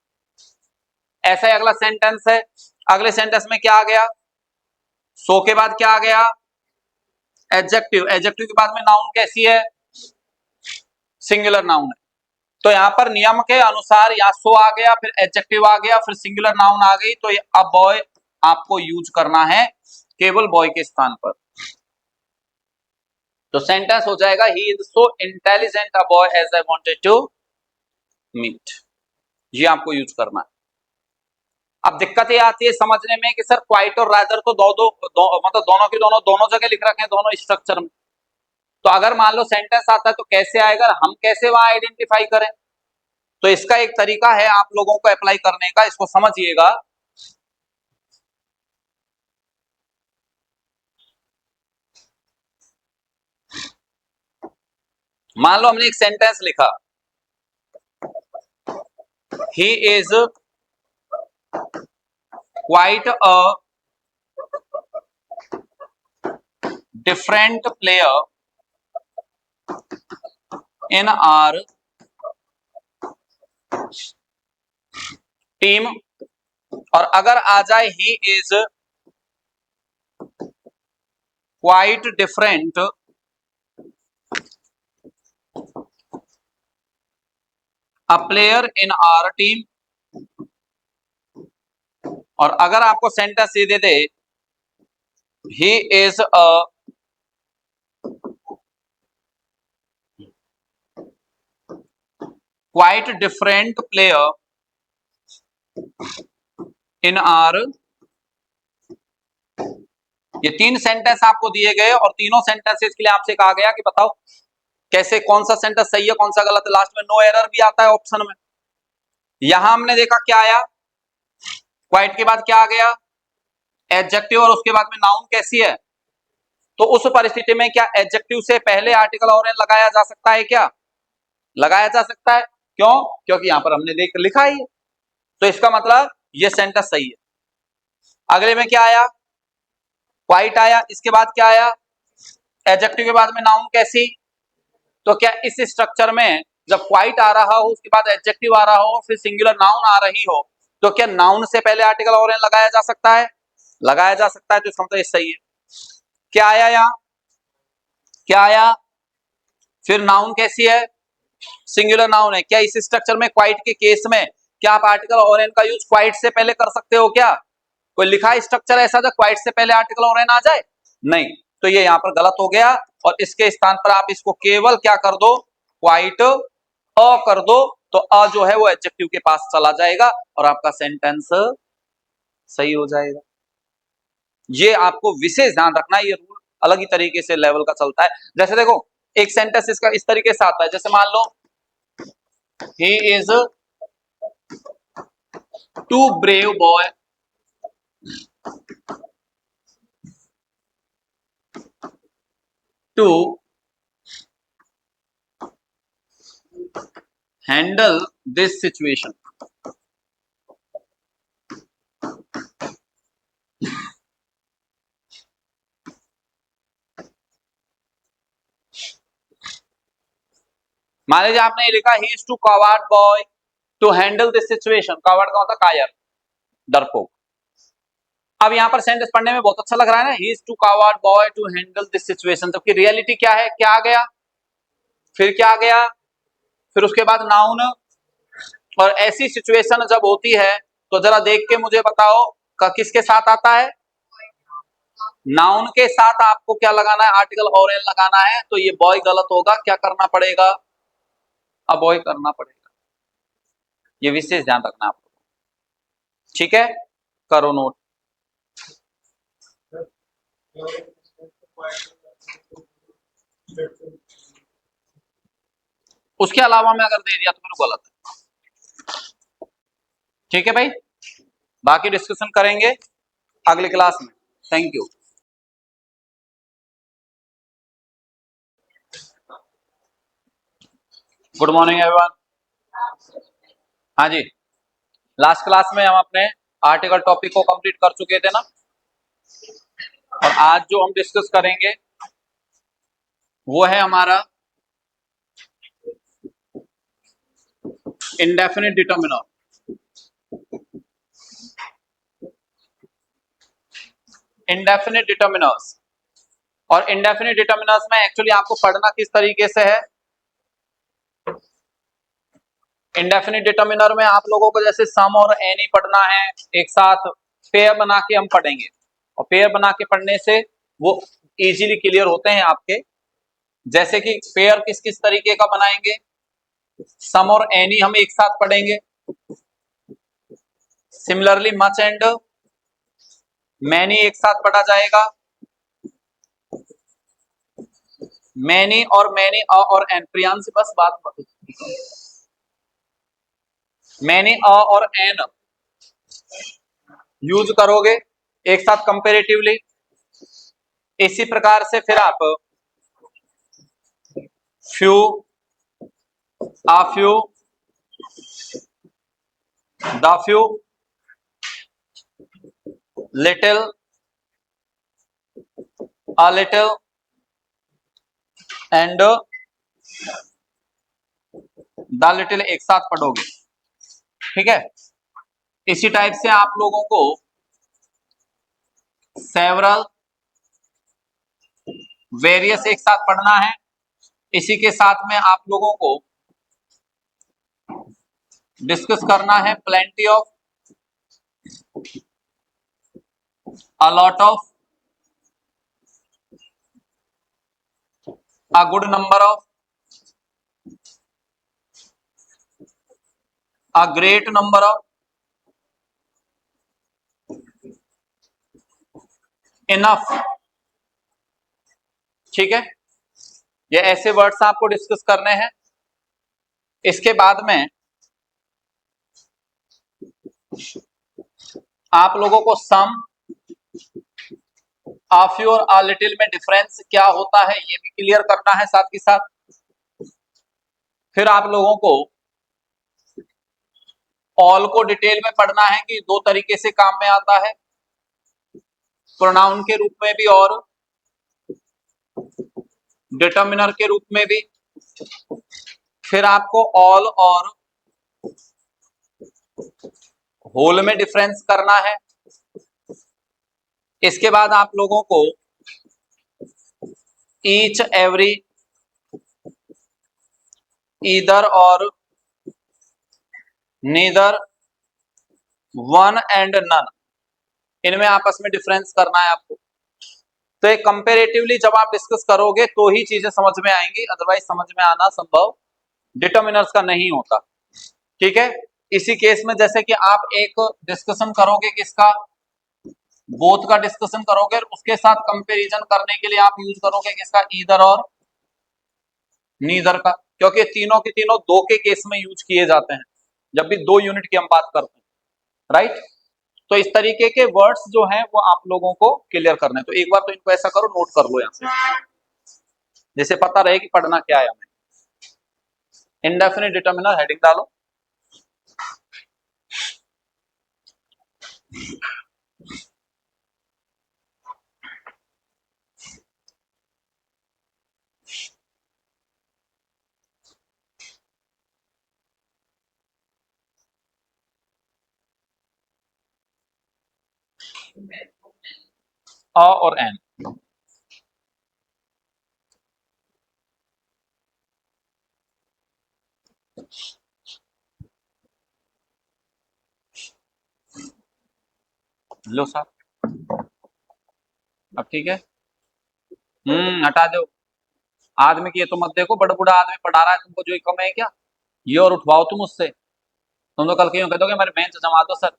ऐसा ही अगला सेंटेंस है, अगले सेंटेंस में क्या आ गया, सो के बाद क्या आ गया, एडजेक्टिव, एडजेक्टिव के बाद में नाउन कैसी है, सिंगुलर नाउन है। तो यहां पर नियम के अनुसार या सो आ गया, फिर एडजेक्टिव आ गया, फिर सिंगुलर नाउन आ गई, तो अ बॉय आपको यूज करना है केवल बॉय के स्थान पर। तो सेंटेंस हो जाएगा he is so intelligent a boy as I wanted to meet. ये आपको यूज करना है। अब दिक्कत ये आती है समझने में कि सर क्वाइट और रादर तो मतलब दोनों के दोनों जगह लिख रखे हैं, दोनों स्ट्रक्चर में। तो अगर मान लो सेंटेंस आता है तो कैसे आएगा, हम कैसे वहां आइडेंटिफाई करें। तो इसका एक तरीका है आप लोगों को अप्लाई करने का, इसको समझिएगा। मान लो हमने एक सेंटेंस लिखा, he is quite a different player in our team, और अगर आ जाए he is quite different a player in our team, और अगर आपको सेंटेंस ये दे दे he is a quite different player in our, ये तीन सेंटेंस आपको दिए गए और तीनों सेंटेंसेस के लिए आपसे कहा गया कि बताओ कैसे, कौन सा सेंटेंस सही है कौन सा गलत है। लास्ट में नो एरर भी आता है ऑप्शन में। यहां हमने देखा क्या आया, क्वाइट के बाद क्या आ गया, एडजेक्टिव, और उसके बाद में नाउन कैसी है। तो उस परिस्थिति में क्या एडजेक्टिव से पहले आर्टिकल और लगाया जा सकता है, क्या लगाया जा सकता है, क्यों, क्योंकि यहां पर हमने देख लिखा ही है। तो इसका मतलब ये सेंटेंस सही है। अगले में क्या आया, क्वाइट आया, इसके बाद क्या आया, एडजेक्टिव के बाद में नाउन कैसी। तो क्या इस स्ट्रक्चर में जब क्वाइट आ रहा हो, उसके बाद एडजेक्टिव आ रहा हो, फिर सिंगुलर नाउन आ रही हो, तो क्या नाउन से पहले आर्टिकल और लगाया जा सकता है, लगाया जा सकता है। तो इसका मतलब सही है। क्या आया यहाँ, क्या आया, फिर नाउन कैसी है, सिंगुलर नाउन है। क्या इस स्ट्रक्चर में क्वाइट के केस में क्या आप आर्टिकल और का यूज क्वाइट से पहले कर सकते हो, क्या कोई लिखा स्ट्रक्चर ऐसा जो क्वाइट से पहले आर्टिकल और आ जाए, नहीं। तो ये यहां पर गलत हो गया, और इसके स्थान पर आप इसको केवल क्या कर दो, क्वाइट अ कर दो, तो अ जो है वो एडजेक्टिव के पास चला जाएगा और आपका सेंटेंस सही हो जाएगा। ये आपको विशेष ध्यान रखना है, ये रूल अलग ही तरीके से लेवल का चलता है। जैसे देखो एक सेंटेंस इसका इस तरीके से आता है, जैसे मान लो he is too brave boy to handle this situation. मान लीजिए आपने ये लिखा he is too coward boy to handle this situation. Coward का होता कायर, डरपोक। अब यहां पर सेंटेंस पढ़ने में बहुत अच्छा लग रहा है ना, he is too coward boy to handle this situation, जबकि रियलिटी क्या है, क्या आ गया, फिर क्या आ गया, फिर उसके बाद नाउन। और ऐसी सिचुएशन जब होती है तो जरा देख के मुझे बताओ किसके साथ आता है, नाउन के साथ। आपको क्या लगाना है, आर्टिकल और एन लगाना है। तो ये बॉय गलत होगा, क्या करना पड़ेगा, अबॉय करना पड़ेगा। ये विशेष ध्यान रखना आपको, ठीक है, करो नोट। उसके अलावा मैं अगर दे दिया तो फिर गलत है, ठीक है भाई। बाकी डिस्कशन करेंगे अगली क्लास में। Thank you. Good morning everyone. हाँ जी, लास्ट क्लास में हम अपने आर्टिकल टॉपिक को कंप्लीट कर चुके थे ना, और आज जो हम डिस्कस करेंगे वो है हमारा इंडेफिनिट डिटर्मिनर। इंडेफिनिट डिटर्मिनर्स, और इंडेफिनिट डिटर्मिनर्स में एक्चुअली आपको पढ़ना किस तरीके से है, इंडेफिनिट डिटर्मिनर में आप लोगों को जैसे सम और एनी पढ़ना है एक साथ, पेयर बना के हम पढ़ेंगे, और पेयर बना के पढ़ने से वो इजीली क्लियर होते हैं आपके। जैसे कि पेयर किस किस तरीके का बनाएंगे, सम और एनी हम एक साथ पढ़ेंगे, सिमिलरली मच एंड मैनी एक साथ पढ़ा जाएगा, मैनी और मैनी और एन, प्रियांश बस बात मैनी और एन यूज करोगे एक साथ कंपेरेटिवली। इसी प्रकार से फिर आप few, uh few, the few, little, a little and the little एक साथ पढ़ोगे, ठीक है। इसी टाइप से आप लोगों को सेवरल, वेरियस एक साथ पढ़ना है। इसी के साथ में आप लोगों को डिस्कस करना है plenty of, a lot of, a good number of, a great number of, enough, ठीक है। ये ऐसे वर्ड्स आपको डिस्कस करने हैं। इसके बाद में आप लोगों को सम, आ फ्यू और आ लिटिल में डिफरेंस क्या होता है ये भी क्लियर करना है साथ के साथ। फिर आप लोगों को ऑल को डिटेल में पढ़ना है कि दो तरीके से काम में आता है, प्रोनाउन के रूप में भी और डिटर्मिनर के रूप में भी। फिर आपको ऑल और होल में डिफरेंस करना है। इसके बाद आप लोगों को ईच, एवरी, ईदर और नीदर, वन एंड नन, इनमें आपस में डिफरेंस करना है आपको। तो एक कंपेरेटिवली जब आप डिस्कस करोगे तो ही चीजें समझ में आएंगी, अदरवाइज समझ में आना संभव डिटर्मिनर्स का नहीं होता, ठीक है। इसी केस में जैसे कि आप एक डिस्कशन करोगे किसका, बोथ का डिस्कशन करोगे, उसके साथ कंपैरिजन करने के लिए आप यूज करोगे किसका, ईदर और नीदर का, क्योंकि तीनों के तीनों दो के केस में यूज किए जाते हैं जब भी दो यूनिट की हम बात करते हैं, राइट। तो इस तरीके के वर्ड्स जो हैं वो आप लोगों को क्लियर करने, तो एक बार तो इनको ऐसा करो, नोट कर लो यहां से, जैसे पता रहे कि पढ़ना क्या है हमें। इंडेफिनिट डिटर्मिनर हेडिंग डालो। अ और एन। लो साहब, अब ठीक है। हटा दो। आदमी की ये तो मत देखो, बड़ा बूढ़ा आदमी पढ़ा रहा है तुमको, जो कम है क्या ये, और उठवाओ तुम उससे। तुम तो कल के यूं कह दोगे हमारे बेंच जमा दो सर।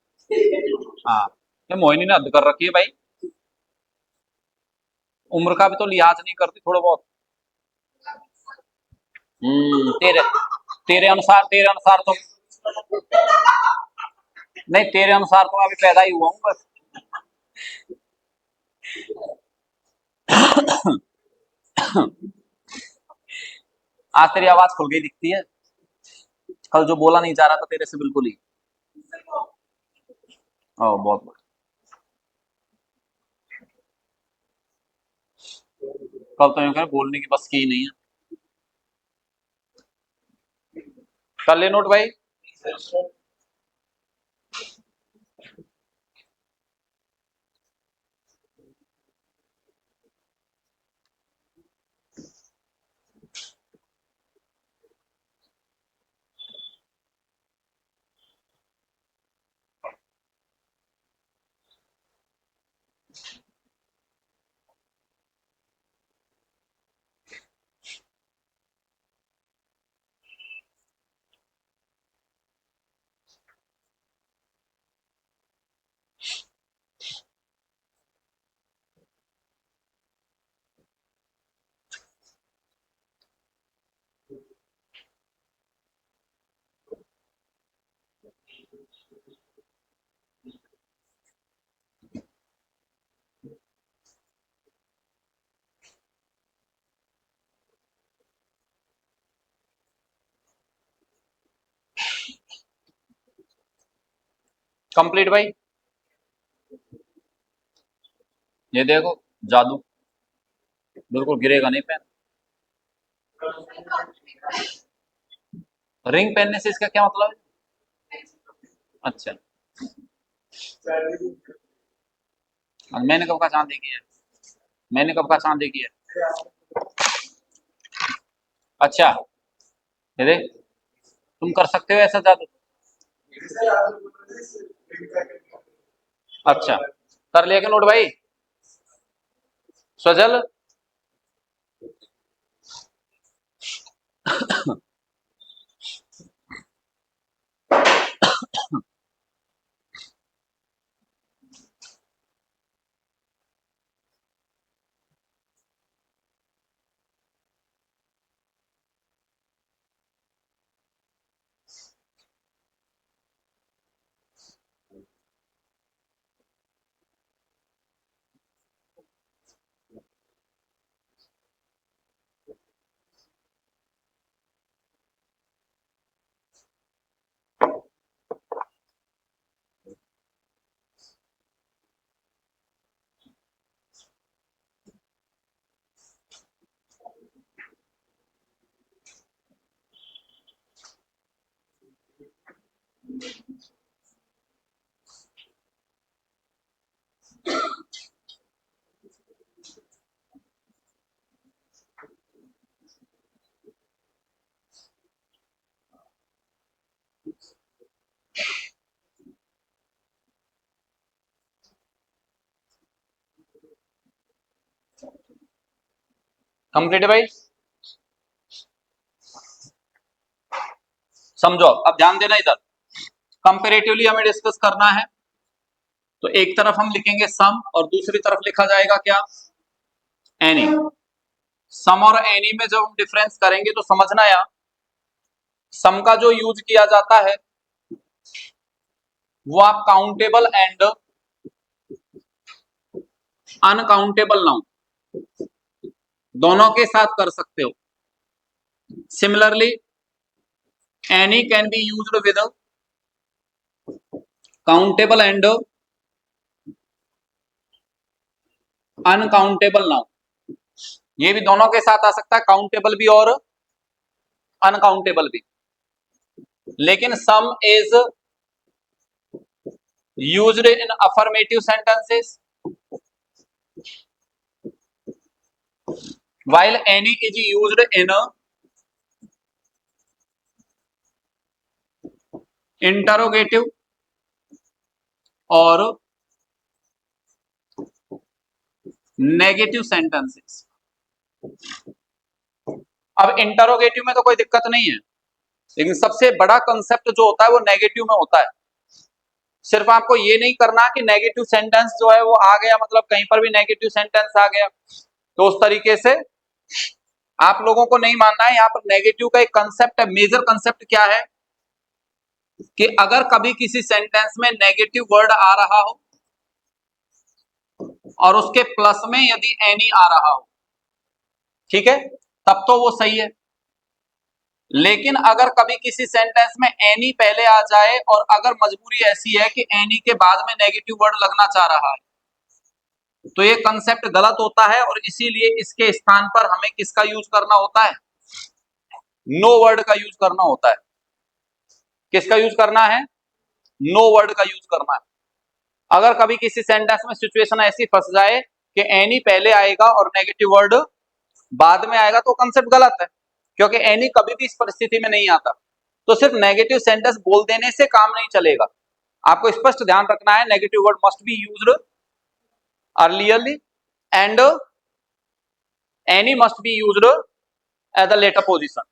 हाँ, ये मोहिनी ने हद कर रखी है भाई, उम्र का भी तो लिहाज नहीं करती थोड़ा बहुत। तेरे तेरे अनुसार तो नहीं, तेरे अनुसार तो मैं अभी पैदा ही हुआ हूँ बस। आज तेरी आवाज खुल गई दिखती है, कल जो बोला नहीं जा रहा था तेरे से बिल्कुल ही। ओ बहुत बहुत। कल तो यूं कह बोलने की बस की ही नहीं है। कर ले नोट भाई। कंप्लीट भाई। ये देखो, जादू, बिल्कुल गिरेगा नहीं पेन। रिंग पहनने से इसका क्या मतलब है? अच्छा, मैंने कब का चांदी की है? मैंने कब का चांदी की है? अच्छा, ये देख, तुम कर सकते हो ऐसा जादू? अच्छा, कर लिया क्या नोट भाई? सजल। कंप्लीट है भाई। समझो, अब ध्यान देना इधर, कंपेरेटिवली हमें डिस्कस करना है। तो एक तरफ हम लिखेंगे सम और दूसरी तरफ लिखा जाएगा क्या? एनी। सम और एनी में जब हम डिफरेंस करेंगे तो समझना यार, सम का जो यूज किया जाता है वो आप काउंटेबल एंड अनकाउंटेबल नाउन दोनों के साथ कर सकते हो। Similarly any can be used with countable and uncountable noun. ये भी दोनों के साथ आ सकता है, काउंटेबल भी और अनकाउंटेबल भी। लेकिन सम is used in affirmative sentences while any is used in interrogative और नेगेटिव सेंटेंसेस। अब इंटरोगेटिव में तो कोई दिक्कत नहीं है, लेकिन सबसे बड़ा कंसेप्ट जो होता है वो नेगेटिव में होता है। सिर्फ आपको ये नहीं करना कि नेगेटिव सेंटेंस जो है वो आ गया, मतलब कहीं पर भी नेगेटिव सेंटेंस आ गया तो उस तरीके से आप लोगों को नहीं मानना है। यहाँ पर नेगेटिव का एक कंसेप्ट है, मेजर कंसेप्ट क्या है कि अगर कभी किसी सेंटेंस में नेगेटिव वर्ड आ रहा हो और उसके प्लस में यदि एनी आ रहा हो, ठीक है, तब तो वो सही है। लेकिन अगर कभी किसी सेंटेंस में एनी पहले आ जाए और अगर मजबूरी ऐसी है कि एनी के बाद में नेगेटिव वर्ड लगना चाह रहा है, तो ये कंसेप्ट गलत होता है और इसीलिए इसके स्थान पर हमें किसका यूज करना होता है? नो वर्ड का यूज करना होता है। किसका यूज करना है? नो वर्ड का यूज करना है। अगर कभी किसी सेंटेंस में सिचुएशन ऐसी फंस जाए कि एनी पहले आएगा और नेगेटिव वर्ड बाद में आएगा, तो कंसेप्ट गलत है, क्योंकि एनी कभी भी इस परिस्थिति में नहीं आता। तो सिर्फ नेगेटिव सेंटेंस बोल देने से काम नहीं चलेगा, आपको स्पष्ट ध्यान रखना है negative word must be used earlierly and any must be used at the later position.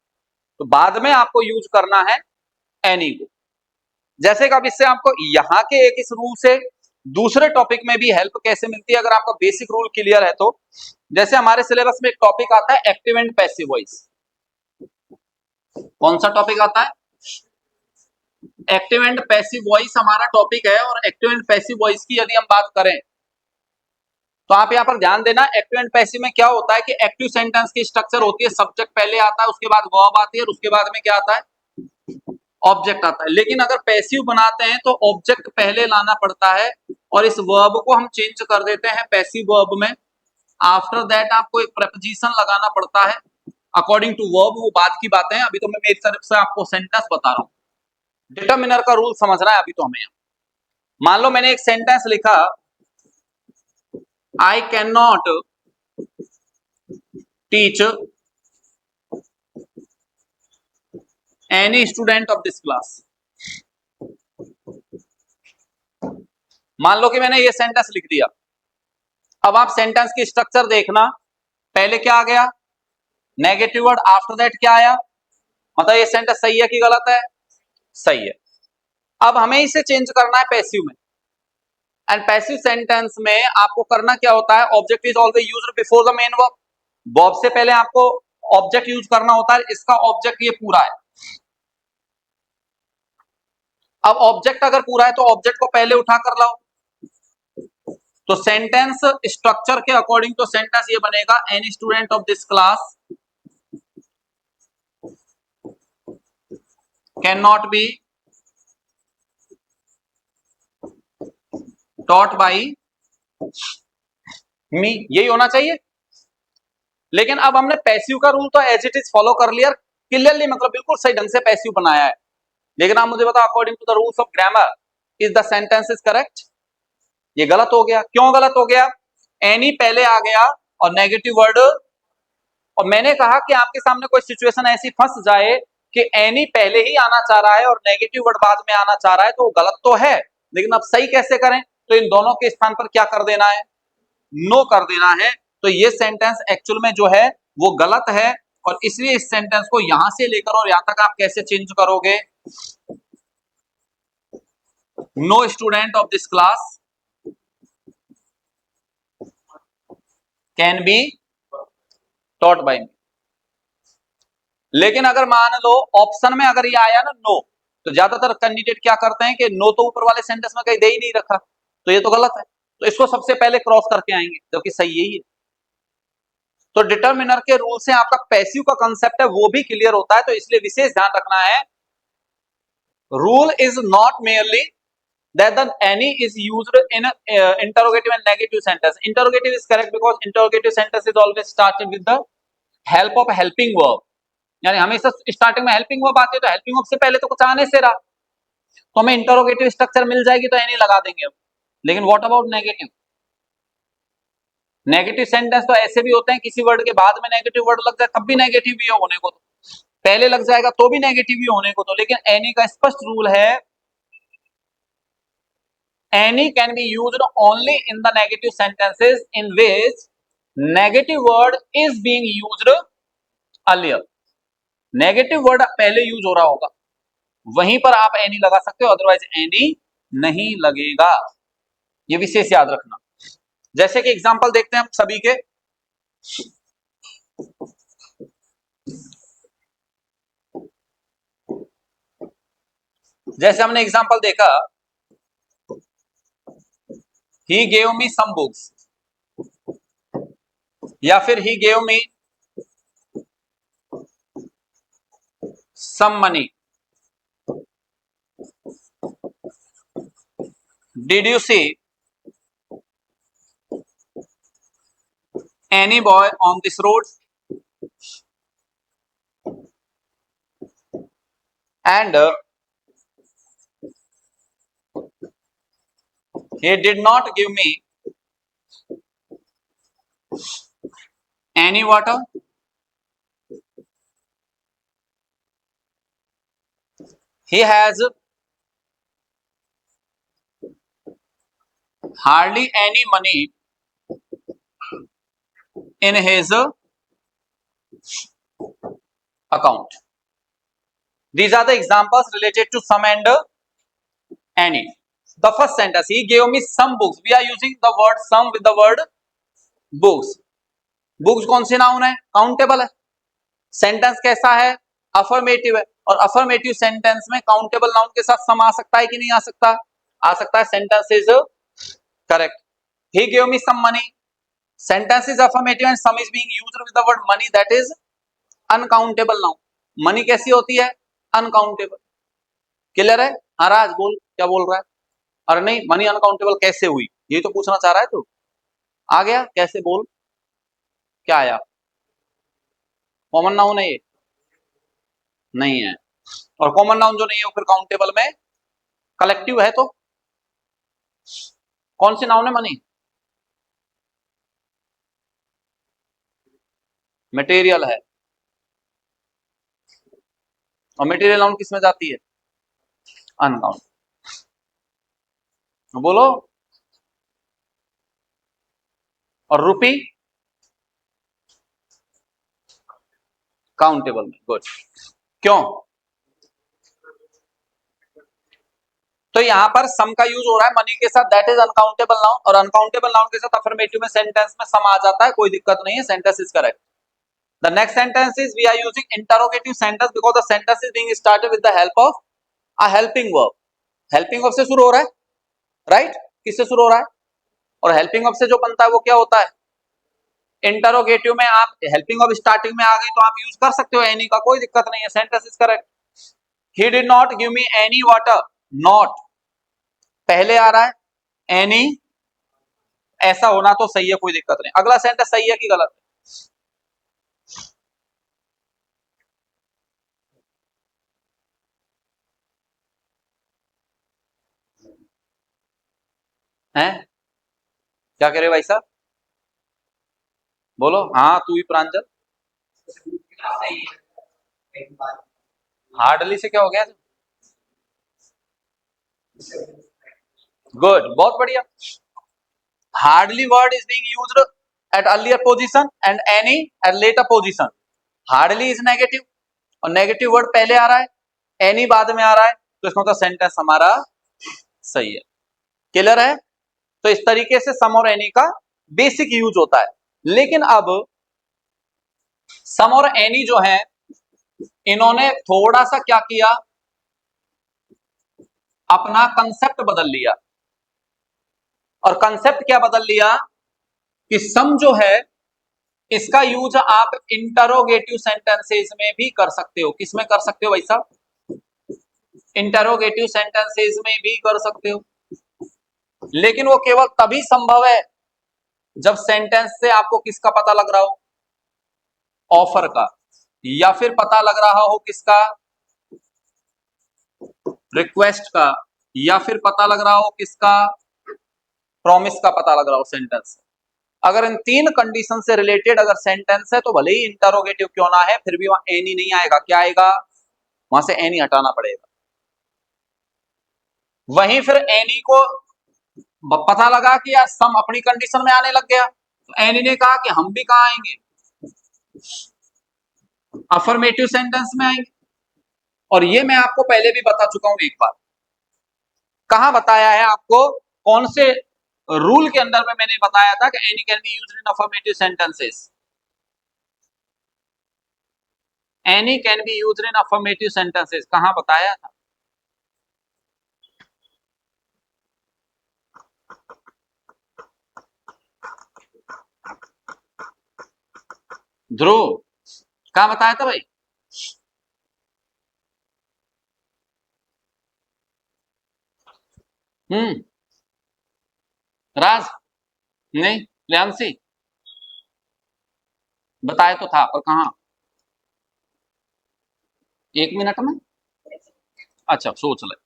तो बाद में आपको यूज करना है एनी को। जैसे कि अब इससे आपको यहां के एक इस रूल से दूसरे टॉपिक में भी हेल्प कैसे मिलती है, अगर आपका बेसिक रूल क्लियर है तो। जैसे हमारे सिलेबस में एक टॉपिक आता है एक्टिव एंड पैसिव वॉइस। कौन सा टॉपिक आता है? एक्टिव एंड पैसिव वॉइस हमारा टॉपिक है। और एक्टिव एंड पैसिव वॉइस की यदि हम बात करें तो आप यहां पर ध्यान देना, एक्टिव एंड पैसिव में क्या होता है कि एक्टिव सेंटेंस की स्ट्रक्चर होती है, सब्जेक्ट पहले आता है, उसके बाद वर्ब आती है और उसके बाद में क्या आता है? ऑब्जेक्ट आता है। लेकिन अगर पैसिव बनाते हैं तो ऑब्जेक्ट पहले लाना पड़ता है और इस वर्ब को हम चेंज कर देते हैं पैसिव वर्ब में। आफ्टर दैट आपको एक प्रेपोजिशन लगाना पड़ता है अकॉर्डिंग टू वर्ब, वो बाद की बातें हैं, अभी तो मैं मेरी तरफ से आपको सेंटेंस बता रहा हूं। डिटरमिनर का रूल समझना है अभी तो हमें। मान लो मैंने एक सेंटेंस लिखा, I can not teach any student of this class. मान लो कि मैंने ये सेंटेंस लिख दिया। अब आप सेंटेंस की स्ट्रक्चर देखना, पहले क्या आ गया? नेगेटिव वर्ड, आफ्टर दैट क्या आया? मतलब ये सेंटेंस सही है कि गलत है? सही है। अब हमें इसे चेंज करना है पैसिव में। एंड पैसिव सेंटेंस में आपको करना क्या होता है? Object is always used before the main verb. Verb से पहले आपको ऑब्जेक्ट यूज करना होता है। इसका ऑब्जेक्ट ये पूरा है। अब ऑब्जेक्ट अगर पूरा है तो ऑब्जेक्ट को पहले उठा कर लाओ। तो सेंटेंस स्ट्रक्चर के अकॉर्डिंग तो सेंटेंस ये बनेगा, any student of this class can not be taught by me, यही होना चाहिए। लेकिन अब हमने पैसिव का रूल तो एज इट इज फॉलो कर लिया क्लियरली, मतलब बिल्कुल सही ढंग से पैसिव बनाया है। लेकिन आप मुझे बताओ according to the rules of grammar is the sentence is correct? ये गलत हो गया। क्यों गलत हो गया? एनी पहले आ गया और नेगेटिव वर्ड, और मैंने कहा कि आपके सामने कोई सिचुएशन ऐसी फंस जाए कि एनी पहले ही आना चाह रहा है और नेगेटिव वर्ड बाद में आना चाह रहा है, तो वो गलत तो है। लेकिन अब सही कैसे करें? तो इन दोनों के स्थान पर क्या कर देना है? नो कर देना है। तो ये सेंटेंस एक्चुअल में जो है वो गलत है, और इसलिए इस सेंटेंस को यहां से लेकर और यहां तक आप कैसे चेंज करोगे? No student of this class can be taught by me. लेकिन अगर मान लो ऑप्शन में अगर ये आया ना नो, तो ज्यादातर कैंडिडेट क्या करते हैं कि नो तो ऊपर वाले सेंटेंस में कहीं दे ही नहीं रखा, तो ये तो गलत है। तो इसको सबसे पहले क्रॉस करके आएंगे, जबकि सही यही है। तो डिटरमिनर के रूल से आपका पैसिव का कंसेप्ट है वो भी क्लियर होता है। तो इसलिए विशेष ध्यान रखना है rule is not merely that the any is used in interrogative and negative sentence. Interrogative is correct because interrogative sentence is always started with the help of helping verb, यानी हमेशा स्टार्टिंग में हेल्पिंग वर्ब आती है, तो helping verb से पहले तो कुछ आने से रहा, तो हमें इंटरोगेटिव स्ट्रक्चर मिल जाएगी तो एनी लगा देंगे हम। लेकिन what about negative? Negative sentence तो ऐसे भी होते हैं किसी वर्ड के बाद में नेगेटिव वर्ड लग जाए तब भी नेगेटिव भी होने को, तो पहले लग जाएगा तो भी नेगेटिव ही होने को, तो लेकिन एनी का स्पष्ट रूल है, any can be used only in the negative sentences in which negative word is being used earlier. Negative word पहले यूज हो रहा होगा, वहीं पर आप एनी लगा सकते हो, अदरवाइज एनी नहीं लगेगा, ये विशेष याद रखना। जैसे कि एग्जांपल देखते हैं हम सभी के, जैसे हमने एग्जांपल देखा, he gave me some books, या फिर he gave me some money, did you see any boy on this road? And he did not give me any water. He has hardly any money in his account. These are the examples related to some and any. The first sentence, he gave me some books. We are using the word some with the word books. Books कौन सी noun है? Countable है। Sentence कैसा है? Affirmative है, और affirmative sentence में countable noun के साथ सम आ सकता है कि नहीं आ सकता? आ सकता है। Sentence is correct. He gave me some money. Sentence is affirmative and some is being used with the word money, that is uncountable noun. Money कैसी होती है? अनकाउंटेबल। क्लियर है? हाँ राज बोल, क्या बोल रहा है? अरे नहीं, मनी अनकाउंटेबल कैसे हुई, ये तो पूछना चाह रहा है तू। आ गया कैसे, बोल क्या आया? कॉमन नाउन है ये? नहीं है। और कॉमन नाउन जो नहीं है वो फिर काउंटेबल में कलेक्टिव है, तो कौन सी नाउन है मनी? मटेरियल है। और मटेरियल नाउन किस में जाती है? अनकाउंट। बोलो। और रुपी काउंटेबल में। गुड। क्यों? तो यहां पर सम का यूज हो रहा है मनी के साथ, दैट इज अनकाउंटेबल नाउन, और अनकाउंटेबल नाउन के साथ अफर्मेटिव में सेंटेंस में सम आ जाता है, कोई दिक्कत नहीं है, sentence is correct. The next sentence is we are using interrogative sentence because the sentence is being started with the help of a helping verb. Helping verb से शुरू हो रहा है, राइट? किससे शुरू हो रहा है? और हेल्पिंग वर्ब से जो बनता है वो क्या होता है? इंटरोगेटिव में आप हेल्पिंग वर्ब स्टार्टिंग में आ गई तो आप यूज कर सकते हो एनी का, कोई दिक्कत नहीं है, sentence is correct. He did not give me any water. Not पहले आ रहा है, एनी ऐसा होना तो सही है, कोई दिक्कत नहीं। अगला सेंटेंस सही है कि गलत है? क्या कह रहे भाई साहब? बोलो। हाँ तू ही प्रांजल। हार्डली से क्या हो गया? गुड, बहुत बढ़िया। Hardly word is being used at earlier position and any at later position. Hardly is negative और नेगेटिव वर्ड पहले आ रहा है, एनी बाद में आ रहा है, तो इसका मतलब सेंटेंस हमारा सही है। क्लियर है? तो इस तरीके से सम और एनी का बेसिक यूज होता है। लेकिन अब सम और एनी जो है, इन्होंने थोड़ा सा क्या किया, अपना कंसेप्ट बदल लिया। और कंसेप्ट क्या बदल लिया कि सम जो है इसका यूज आप इंटरोगेटिव सेंटेंसेस में भी कर सकते हो। किसमें कर सकते हो भाई साहब? इंटरोगेटिव सेंटेंसेस में भी कर सकते हो, लेकिन वो केवल तभी संभव है जब सेंटेंस से आपको किसका पता लग रहा हो, ऑफर का, या फिर पता लग रहा हो किसका, रिक्वेस्ट का, या फिर पता लग रहा हो किसका, प्रॉमिस का पता लग रहा हो सेंटेंस। अगर इन तीन कंडीशन से रिलेटेड अगर सेंटेंस है तो भले ही इंटरोगेटिव क्यों ना है, फिर भी वहां एनी नहीं आएगा। क्या आएगा? वहां से एनी हटाना पड़ेगा। वहीं फिर एनी को पता लगा कि यार सम अपनी कंडीशन में आने लग गया, तो एनी ने कहा कि हम भी कहां आएंगे, अफर्मेटिव सेंटेंस में आएंगे। और ये मैं आपको पहले भी बता चुका हूं एक बार। कहां बताया है आपको? कौन से रूल के अंदर में मैंने बताया था कि any can be used in affirmative sentences. Any can be used in affirmative sentences कहां बताया था? ध्रुव, कहां बताया था भाई? राज नहीं, लियांसी बताया तो था, पर कहां? 1 मिनट में? अच्छा सोच ले,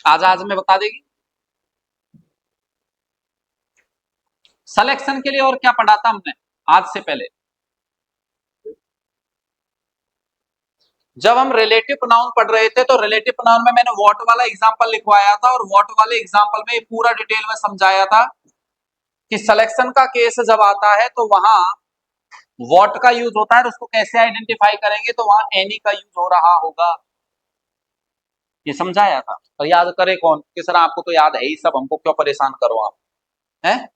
आज में बता देगी। सिलेक्शन के लिए और क्या पढ़ा था हमने आज से पहले? जब हम रिलेटिव प्रोनाउन पढ़ रहे थे तो रिलेटिव प्रोनाउन में मैंने व्हाट वाला एग्जांपल लिखवाया था, और व्हाट वाले एग्जांपल में पूरा डिटेल में समझाया था कि सिलेक्शन का केस जब आता है तो वहां व्हाट का यूज होता है, और उसको कैसे आइडेंटिफाई करेंगे, तो वहां एनी का यूज हो रहा होगा। ये समझाया था। और याद करे कौन कि सर आपको तो याद है ही सब, हमको क्यों परेशान करो आप, हैं?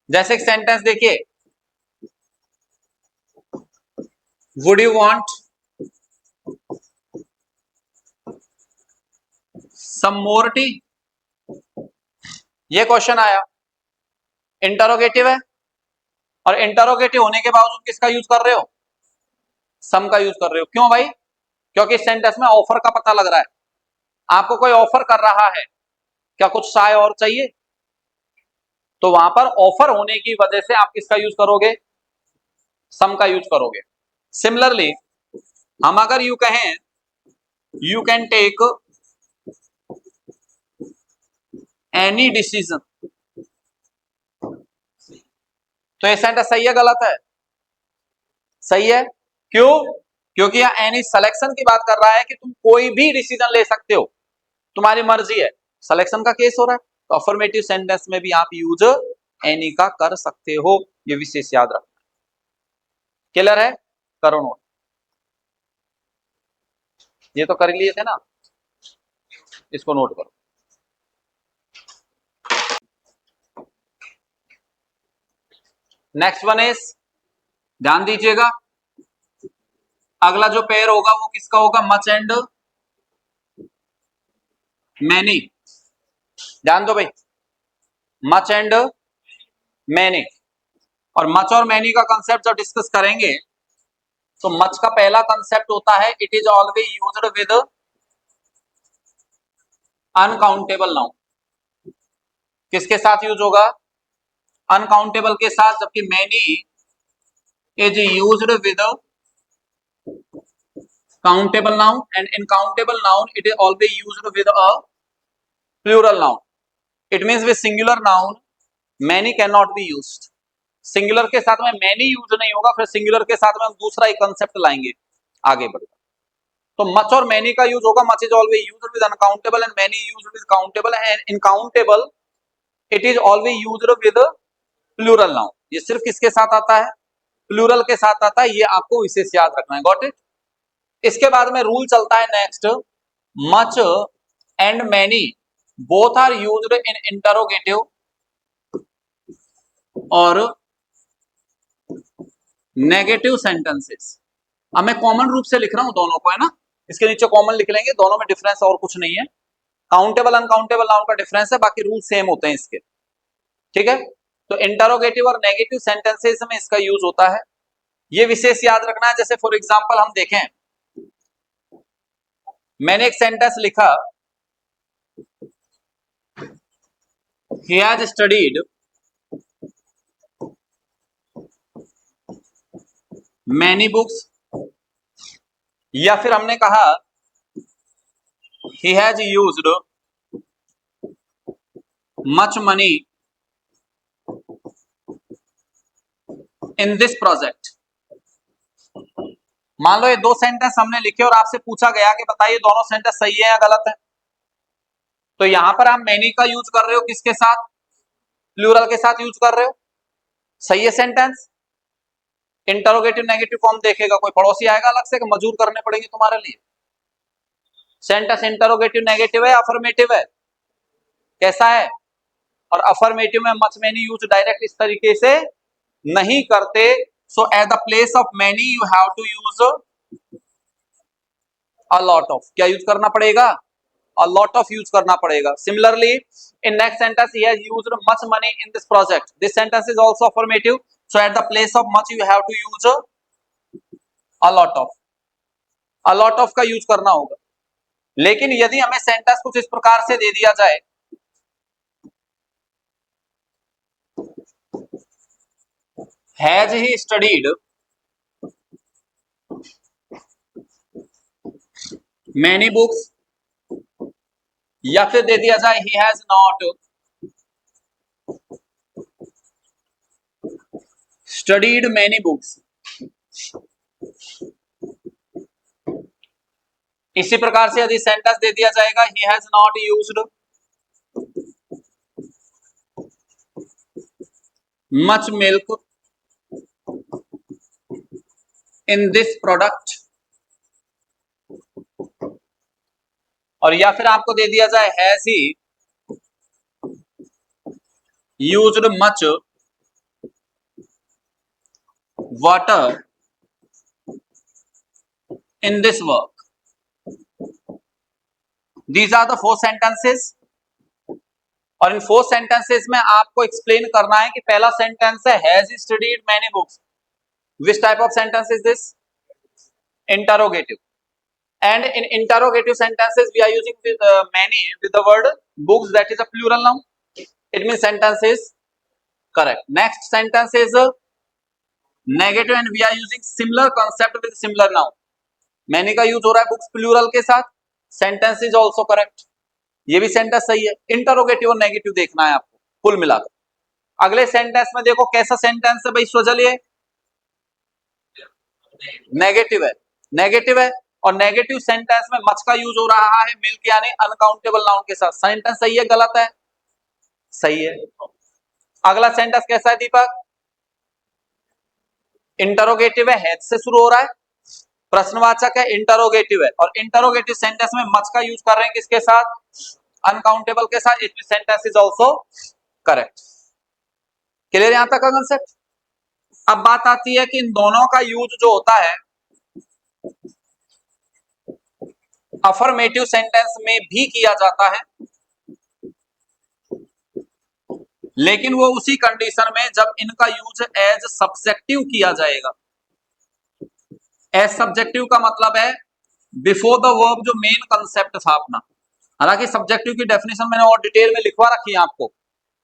जैसे एक सेंटेंस देखिए, would you want some more tea, ये क्वेश्चन आया, इंटरोगेटिव है, और इंटरोगेटिव होने के बावजूद किसका यूज कर रहे हो? सम का यूज कर रहे हो। क्यों भाई? क्योंकि इस सेंटेंस में ऑफर का पता लग रहा है, आपको कोई ऑफर कर रहा है, क्या कुछ साय और चाहिए, तो वहां पर ऑफर होने की वजह से आप किसका यूज करोगे? सम का यूज करोगे। सिमिलरली हम अगर यू कहें you can take any decision, तो ये सेंटेंस सही है गलत है? सही है। क्यों? क्योंकि यहां एनी सिलेक्शन की बात कर रहा है कि तुम कोई भी डिसीजन ले सकते हो, तुम्हारी मर्जी है, सिलेक्शन का केस हो रहा है, तो अफर्मेटिव सेंटेंस में भी आप यूज एनी का कर सकते हो। ये विशेष याद रखना। क्लियर है? करो नोट। ये तो कर लिए थे ना, इसको नोट करो। नेक्स्ट वन इज, ध्यान दीजिएगा, अगला जो पेयर होगा वो किसका होगा? Much and many. ध्यान दो भाई, मच एंड मैनी। और मच और मैनी का कंसेप्ट जब डिस्कस करेंगे तो मच का पहला कंसेप्ट होता है it is always used with uncountable noun. किसके साथ यूज होगा? अनकाउंटेबल के साथ। जबकि many is used with countable noun, and in countable noun it is always used with a plural noun. It means with singular noun many cannot be used. Singular के साथ में many use नहीं होगा, फिर singular के साथ में हम दूसरा एक कंसेप्ट लाएंगे आगे बढ़कर। तो मच और many का यूज होगा, much is always used with uncountable and many used with countable, and in countable it is always used with plural noun. ये सिर्फ किसके साथ आता है? प्लूरल के साथ आता है। ये आपको विशेष याद रखना है। Got it? इसके बाद में रूल चलता है next, much and many both are used in interrogative और नेगेटिव सेंटेंसेस। अब मैं कॉमन रूप से लिख रहा हूं दोनों को, है ना, इसके नीचे कॉमन लिख लेंगे, दोनों में डिफरेंस और कुछ नहीं है। काउंटेबल अनकाउंटेबल नाउन का डिफरेंस है, बाकी रूल सेम होते हैं इसके। ठीक है? तो इंटरोगेटिव और नेगेटिव सेंटेंसेस में इसका यूज होता है, ये विशेष याद रखना है। जैसे फॉर एग्जांपल हम देखें, मैंने एक सेंटेंस लिखा, he has studied many books, या फिर हमने कहा he has used much money in this project। मान लो ये दो सेंटेंस हमने लिखे और आपसे पूछा गया कि बताइए दोनों सेंटेंस सही है या गलत है। तो यहां पर आप मैनी का यूज कर रहे हो किसके साथ? प्लूरल के साथ यूज कर रहे हो। सही है सेंटेंस। इंटरोगेटिव नेगेटिव फॉर्म देखेगा कोई पड़ोसी आएगा अलग से कि मजूर करने पड़ेंगे तुम्हारे लिए। सेंटेंस इंटरोगेटिव नेगेटिव है, अफर्मेटिव है, कैसा है? और अफर्मेटिव में मच मैनी यूज डायरेक्ट इस तरीके से नहीं करते। So at the place of many you have to use a lot of. क्या यूज करना पड़ेगा? अ लॉट ऑफ यूज करना पड़ेगा। Similarly in next sentence he has used much money in this project. This sentence is also affirmative. So at the place of much you have to use a lot of. A lot of का use करना होगा। लेकिन यदि हमें sentence कुछ इस प्रकार से दे दिया जाए, has he studied many books, या फिर दे दिया जाए he has not studied many books. इसी प्रकार से यदि सेंटेंस दे दिया जाएगा he has not used much milk in this product, और या फिर आपको दे दिया जाए has he used much water in this work. These are the four sentences. और इन फोर सेंटेंसेस में आपको एक्सप्लेन करना है कि पहला सेंटेंस है has studied many books. Which type of sentence is this? Interrogative. And in interrogative sentences we are using many with the word books, that is a plural noun. It means sentence is correct. Next sentence is negative and we are using similar concept with similar noun. many का use हो रहा है books plural के साथ। sentence is also correct। ये भी sentence सही है। इंटरोगेटिव और नेगेटिव देखना है आपको कुल मिलाकर। अगले सेंटेंस में देखो कैसा सेंटेंस है भाई स्वजल, ये नेगेटिव है। नेगेटिव है और नेगेटिव सेंटेंस में मच का यूज हो रहा है मिल्क यानी अनकाउंटेबल नाउन के साथ। सेंटेंस सही है गलत है? सही है। अगला सेंटेंस कैसा है दीपक? इंटरोगेटिव है, हैज से शुरू हो रहा है, प्रश्नवाचक है, इंटरोगेटिव है, और इंटरोगेटिव सेंटेंस में मच का यूज कर रहे हैं किसके साथ? अनकाउंटेबल के साथ। It sentence is also correct. Clear यहां तक का कंसेप्ट? अब बात आती है कि इन दोनों का यूज जो होता है अफर्मेटिव सेंटेंस में भी किया जाता है, लेकिन वो उसी कंडीशन में जब इनका यूज एज सब्जेक्टिव किया जाएगा। एज सब्जेक्टिव का मतलब है बिफोर द वर्ब, जो मेन कंसेप्ट था अपना। हालांकि सब्जेक्टिव की डेफिनेशन मैंने और डिटेल में लिखवा रखी है आपको।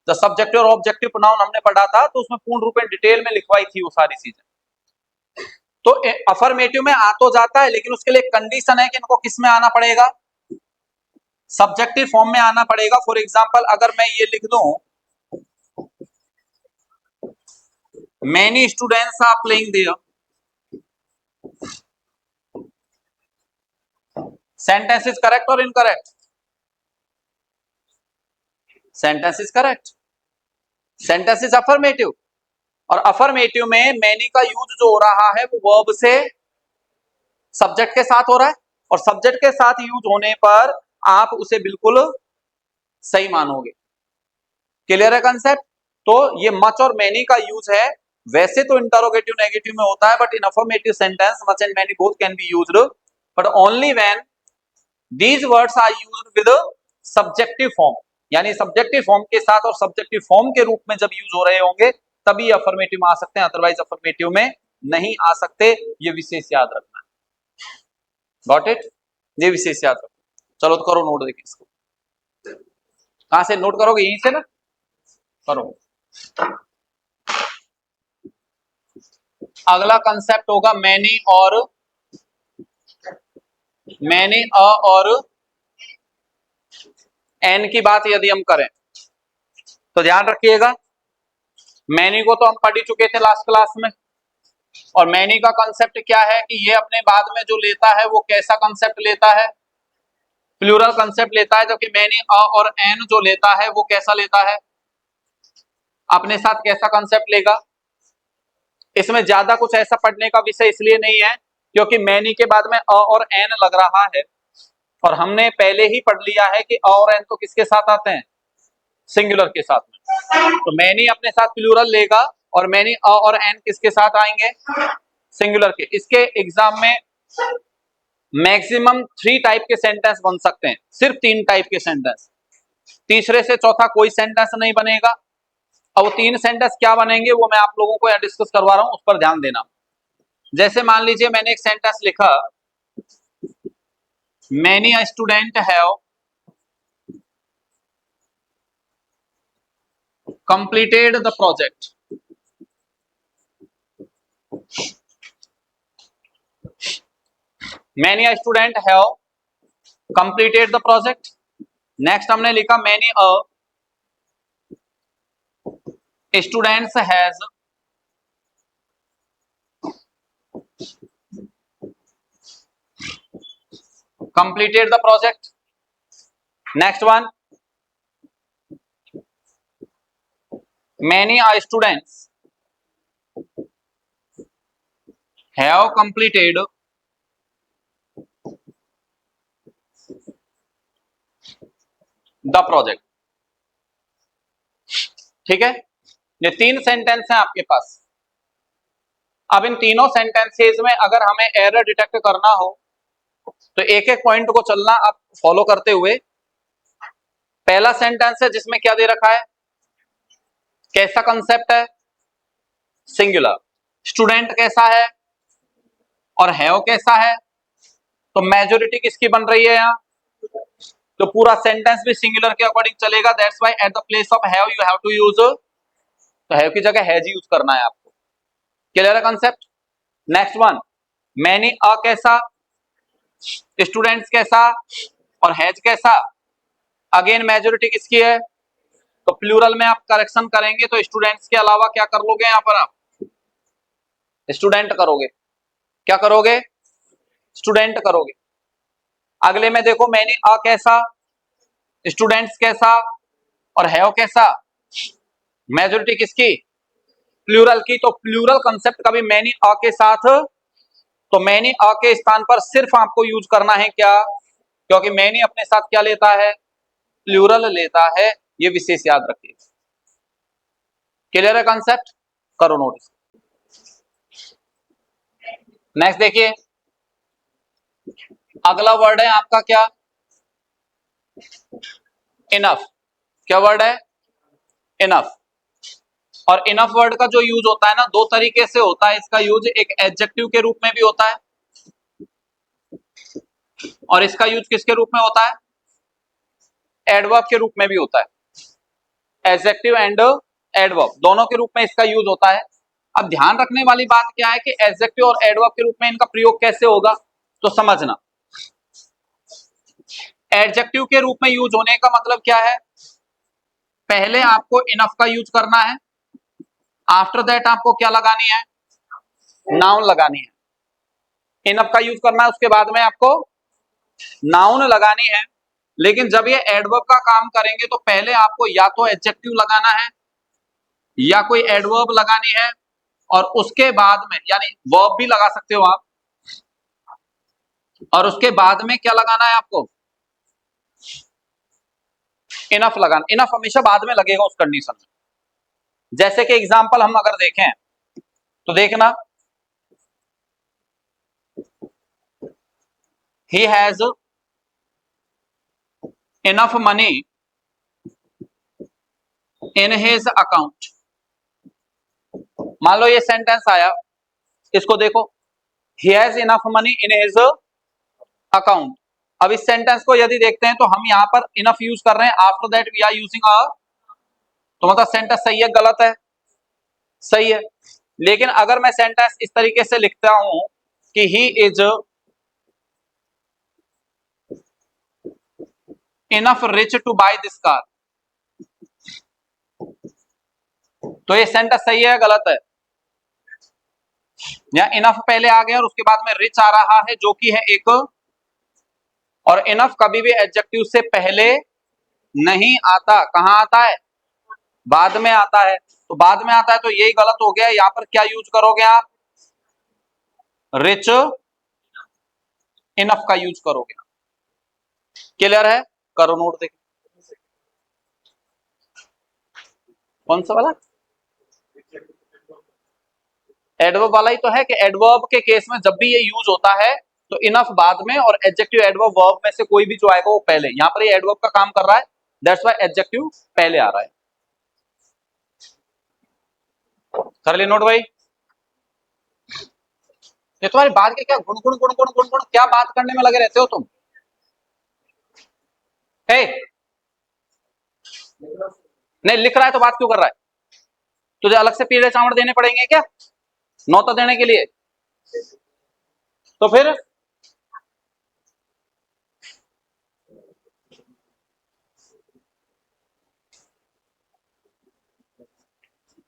जब सब्जेक्टिव और ऑब्जेक्टिव प्रोनाउन हमने पढ़ा था तो उसमें पूर्ण रूप में डिटेल में लिखवाई थी वो सारी चीजें। तो अफर्मेटिव में आ तो जाता है, लेकिन उसके लिए कंडीशन है कि इनको किस में आना पड़ेगा? सब्जेक्टिव फॉर्म में आना पड़ेगा। फॉर एग्जाम्पल अगर मैं ये लिख दूं many students are playing there, sentence is correct और incorrect? Sentence is correct. Sentence is affirmative. और अफर्मेटिव में मैनी का यूज जो हो रहा है वो वर्ब से सब्जेक्ट के साथ हो रहा है, और सब्जेक्ट के साथ यूज होने पर आप उसे बिल्कुल सही मानोगे। क्लियर है कंसेप्ट? तो ये मच और मैनी का यूज है। वैसे तो इंटरोगेटिव नेगेटिव में होता है, but in affirmative sentence much and many both can be used, but only when these words are used with subjective form, यानी सब्जेक्टिव फॉर्म के साथ और सब्जेक्टिव फॉर्म के रूप में जब यूज हो रहे होंगे तभी अफर्मेटिव में आ सकते हैं, अदरवाइज अफर्मेटिव में नहीं आ सकते। ये विशेष याद रखना है। Got it? ये विशेष याद रखो। चलो तो करो नोट, देखिए इसको कहां से नोट करोगे, यहीं से ना करो। अगला कंसेप्ट होगा मैनी और एन की बात यदि हम करें तो ध्यान रखिएगा, मैनी को तो हम पढ़ ही चुके थे लास्ट क्लास में, और मैनी का कंसेप्ट क्या है कि ये अपने बाद में जो लेता है वो कैसा कंसेप्ट लेता है, प्लूरल कंसेप्ट लेता है, जबकि मैनी और एन जो लेता है वो कैसा लेता है, अपने साथ कैसा कंसेप्ट लेगा। इसमें ज्यादा कुछ ऐसा पढ़ने का विषय इसलिए नहीं है क्योंकि मैनी के बाद में और एन लग रहा है, और हमने पहले ही पढ़ लिया है कि और एन तो किसके साथ आते हैं, सिंगुलर के साथ में। तो मैनी अपने साथ प्लूरल लेगा और मैनी और एन किसके साथ आएंगे, सिंगुलर के। इसके एग्जाम में मैक्सिमम 3 टाइप के सेंटेंस बन सकते हैं, सिर्फ 3 टाइप के सेंटेंस, तीसरे से चौथा कोई सेंटेंस नहीं बनेगा। अब 3 सेंटेंस क्या बनेंगे वो मैं आप लोगों को यहाँ डिस्कस करवा रहा हूं, उस पर ध्यान देना। जैसे मान लीजिए मैंने एक सेंटेंस लिखा, many a student have completed the project. Many a student have completed the project. Next हमने लिखा many a students has completed the project. Next one, many a students have completed the project. ठीक है, ये 3 sentence हैं आपके पास। अब इन तीनों sentences में अगर हमें एरर डिटेक्ट करना हो तो एक एक पॉइंट को चलना आप फॉलो करते हुए। पहला सेंटेंस है जिसमें क्या दे रखा है, कैसा कंसेप्ट है, सिंगुलर। स्टूडेंट कैसा है और हैव कैसा है, तो मेजॉरिटी किसकी बन रही है यहाँ, तो पूरा सेंटेंस भी सिंगुलर के अकॉर्डिंग चलेगा। That's why at the place of have you have to use, तो हैव की जगह हैज यूज करना है आपको। क्लियर है concept. Next one, many a कैसा, स्टूडेंट्स कैसा और हैज कैसा। अगेन मेजॉरिटी किसकी है, तो प्लूरल में आप करेक्शन करेंगे तो स्टूडेंट्स के अलावा क्या कर लोगे, यहां पर आप स्टूडेंट करोगे। क्या करोगे, स्टूडेंट करोगे। अगले में देखो मैनी अ कैसा, स्टूडेंट्स कैसा और हैव कैसा। मेजॉरिटी किसकी, प्लूरल की, तो प्लूरल कंसेप्ट कभी मैनी अ के साथ, तो मैनी अ के स्थान पर सिर्फ आपको यूज करना है क्या, क्योंकि मैनी अपने साथ क्या लेता है, प्लूरल लेता है। ये विशेष याद रखिए। क्लियर है कंसेप्ट, करो नोटिस। नेक्स्ट देखिए, अगला वर्ड है आपका क्या, इनफ। क्या वर्ड है, इनफ। और इनफ वर्ड का जो यूज होता है ना, 2 तरीके से होता है इसका यूज। एक एडजेक्टिव के रूप में भी होता है और इसका यूज किसके रूप में होता है, एडवर्ब के रूप में भी होता है। एडजेक्टिव एंड एडवर्ब दोनों के रूप में इसका यूज होता है। अब ध्यान रखने वाली बात क्या है कि एडजेक्टिव और एडवर्ब के रूप में इनका प्रयोग कैसे होगा, तो समझना। एडजेक्टिव के रूप में यूज होने का मतलब क्या है, पहले आपको इनफ का यूज करना है, आफ्टर दैट आपको क्या लगानी है, नाउन लगानी है। इनफ का यूज करना है, उसके बाद में आपको नाउन लगानी है। लेकिन जब ये एडवर्ब का काम करेंगे तो पहले आपको या तो एडजेक्टिव लगाना है या कोई एडवर्ब लगानी है, और उसके बाद में, यानी वर्ब भी लगा सकते हो आप, और उसके बाद में क्या लगाना है आपको, इनफ लगाना। इनफ हमेशा बाद में लगेगा उस कंडीशन में। जैसे कि एग्जांपल हम अगर देखें तो देखना, he has enough money in his account. मान लो ये सेंटेंस आया, इसको देखो, he has enough money in his account. अब इस सेंटेंस को यदि देखते हैं तो हम यहां पर इनफ यूज कर रहे हैं, after that we are using a, तो मतलब सेंटेंस सही है गलत है? सही है। लेकिन अगर मैं सेंटेंस इस तरीके से लिखता हूं कि he is enough rich to buy this car, तो ये सेंटेंस सही है गलत है? या इनफ पहले आ गया और उसके बाद में रिच आ रहा है जो कि है एक, और इनफ कभी भी एडजेक्टिव से पहले नहीं आता, कहां आता है? बाद में आता है। तो बाद में आता है तो यही गलत हो गया। यहां पर क्या यूज करोगे आप? रिच इनफ का यूज करोगे। क्लियर है? करो नोट। देखिए कौन सा वाला एडवर्ब वाला ही तो है कि एडवर्ब के केस में जब भी ये यूज होता है तो इनफ बाद में और एडजेक्टिव एडवर्ब वर्ब में से कोई भी जो आएगा वो पहले। यहां पर ये एडवर्ब का काम कर रहा है, दैट्स व्हाई एडजेक्टिव पहले आ रहा है। कर ली नोट भाई? ये तुम्हारी बात के क्या गुण गुण गुण गुण गुण गुण क्या बात करने में लगे रहते हो तुम? हे नहीं लिख रहा है तो बात क्यों कर रहा है? तुझे अलग से पीले चावल देने पड़ेंगे क्या नौता देने के लिए? तो फिर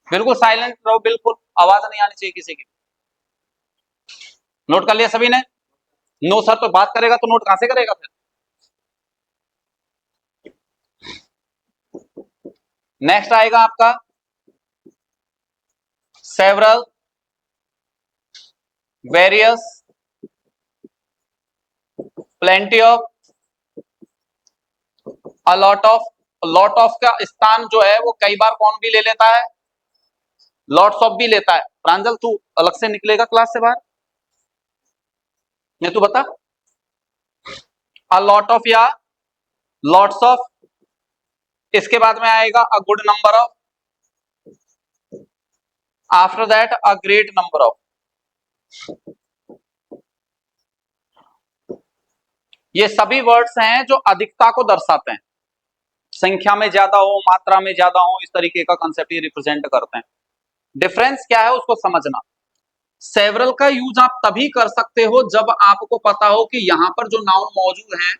बिल्कुल साइलेंट रहो, बिल्कुल आवाज नहीं आनी चाहिए किसी की। नोट कर लिया सभी ने? नो सर तो बात करेगा तो नोट कहां से करेगा फिर? नेक्स्ट आएगा आपका several, various, plenty of, a lot of. Lot of का स्थान जो है वो कई बार कौन भी ले लेता है? लॉट्स ऑफ भी लेता है। प्रांजल तू अलग से निकलेगा क्लास से बाहर, ये तू बता। अ लॉट ऑफ या लॉट्स ऑफ, इसके बाद में आएगा a good number of, after that a great number of. ये सभी वर्ड्स हैं जो अधिकता को दर्शाते हैं, संख्या में ज्यादा हो मात्रा में ज्यादा हो, इस तरीके का कंसेप्ट ये रिप्रेजेंट करते हैं। डिफरेंस क्या है उसको समझना। सेवरल का यूज आप तभी कर सकते हो जब आपको पता हो कि यहां पर जो नाउन मौजूद हैं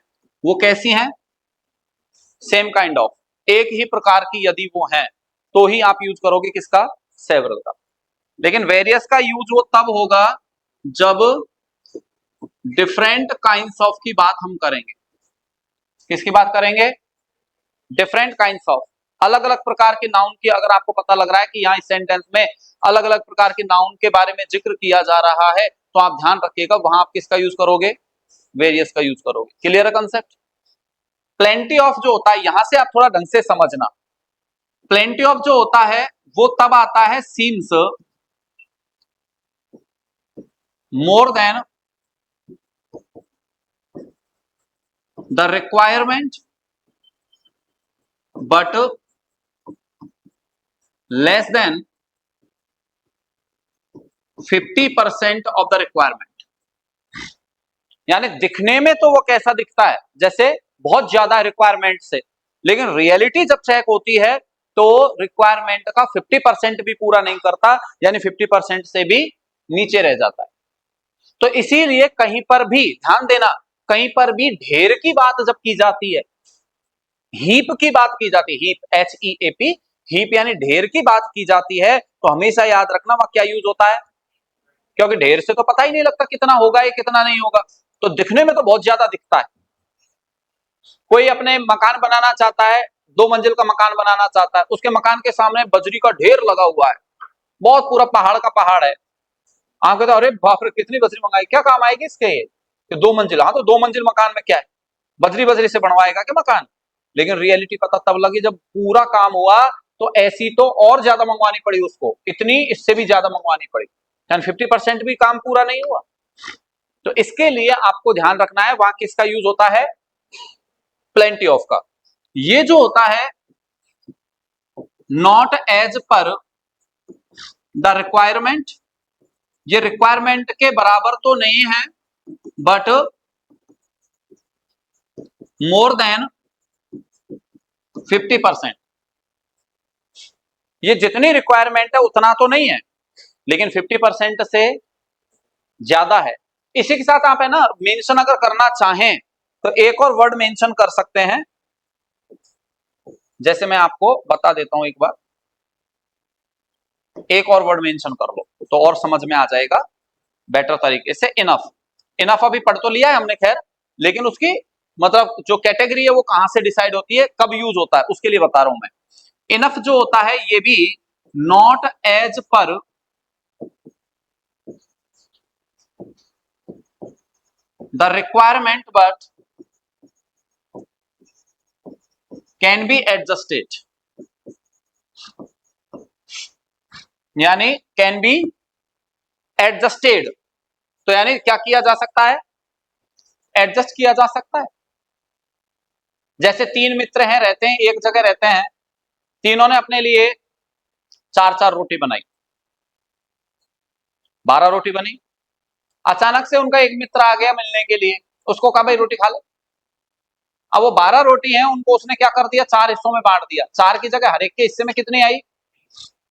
वो कैसी हैं, सेम काइंड ऑफ, एक ही प्रकार की यदि वो हैं तो ही आप यूज करोगे किसका? सेवरल का। लेकिन वेरियस का यूज वो तब होगा जब डिफरेंट काइंड्स ऑफ की बात हम करेंगे। किसकी बात करेंगे? डिफरेंट काइंड्स ऑफ, अलग अलग प्रकार के नाउन की अगर आपको पता लग रहा है कि यहाँ इस सेंटेंस में अलग अलग प्रकार के नाउन के बारे में जिक्र किया जा रहा है तो आप ध्यान रखिएगा वहां आप किसका यूज करोगे? वेरियस का यूज करोगे। क्लियर है कंसेप्ट? प्लेंटी ऑफ जो होता है, यहां से आप थोड़ा ढंग से समझना, प्लेंटी ऑफ जो होता है वो तब आता है seems more than the requirement but less than 50% of the requirement. यानी दिखने में तो वो कैसा दिखता है? जैसे बहुत ज्यादा रिक्वायरमेंट से, लेकिन रियलिटी जब चेक होती है तो रिक्वायरमेंट का 50% भी पूरा नहीं करता, यानी 50% से भी नीचे रह जाता है। तो इसीलिए कहीं पर भी ध्यान देना, कहीं पर भी ढेर की बात जब की जाती है, हीप की बात की जाती है, हीप HEAP, हीप यानी ढेर की बात की जाती है, तो हमेशा याद रखना वह क्या यूज होता है, क्योंकि ढेर से तो पता ही नहीं लगता कितना होगा या कितना नहीं होगा, तो दिखने में तो बहुत ज्यादा दिखता है। कोई अपने मकान बनाना चाहता है, 2 मंजिल का मकान बनाना चाहता है, उसके मकान के सामने बजरी का ढेर लगा हुआ है, बहुत पूरा पहाड़ का पहाड़ है। आप कहते अरे बाप रे कितनी बजरी मंगाई, क्या काम आएगी इसके ये? कि 2 मंजिल, हाँ तो 2 मंजिल मकान में क्या है, बजरी बजरी से बनवाएगा क्या मकान? लेकिन रियलिटी पता तब लगी जब पूरा काम हुआ, तो ऐसी तो और ज्यादा मंगवानी पड़ी उसको, इतनी इससे भी ज्यादा मंगवानी पड़ी, 50% भी काम पूरा नहीं हुआ। तो इसके लिए आपको ध्यान रखना है वहां किसका यूज होता है? प्लेंटी ऑफ का। ये जो होता है not as per the requirement, ये रिक्वायरमेंट के बराबर तो नहीं है, बट मोर देन 50%। ये जितनी रिक्वायरमेंट है उतना तो नहीं है, लेकिन 50% से ज्यादा है। इसी के साथ आप है ना मेंशन अगर करना चाहें तो एक और वर्ड मेंशन कर सकते हैं, जैसे मैं आपको बता देता हूं एक बार, एक और वर्ड मेंशन कर लो तो और समझ में आ जाएगा बेटर तरीके से। इनफ, इनफ अभी पढ़ तो लिया है हमने खैर, लेकिन उसकी मतलब जो कैटेगरी है वो कहां से डिसाइड होती है, कब यूज होता है, उसके लिए बता रहा हूं मैं। इनफ जो होता है ये भी not as per the requirement but can be adjusted, यानी कैन बी एडजस्टेड, तो यानी क्या किया जा सकता है, एडजस्ट किया जा सकता है। जैसे तीन मित्र हैं, रहते हैं एक जगह रहते हैं, तीनों ने अपने लिए चार चार रोटी बनाई, 12 रोटी बनी। अचानक से उनका एक मित्र आ गया मिलने के लिए, उसको कहा भाई रोटी खा ले। अब वो 12 रोटी हैं, उनको उसने क्या कर दिया, चार हिस्सों में बांट दिया, चार की जगह हर एक के हिस्से में कितनी आई।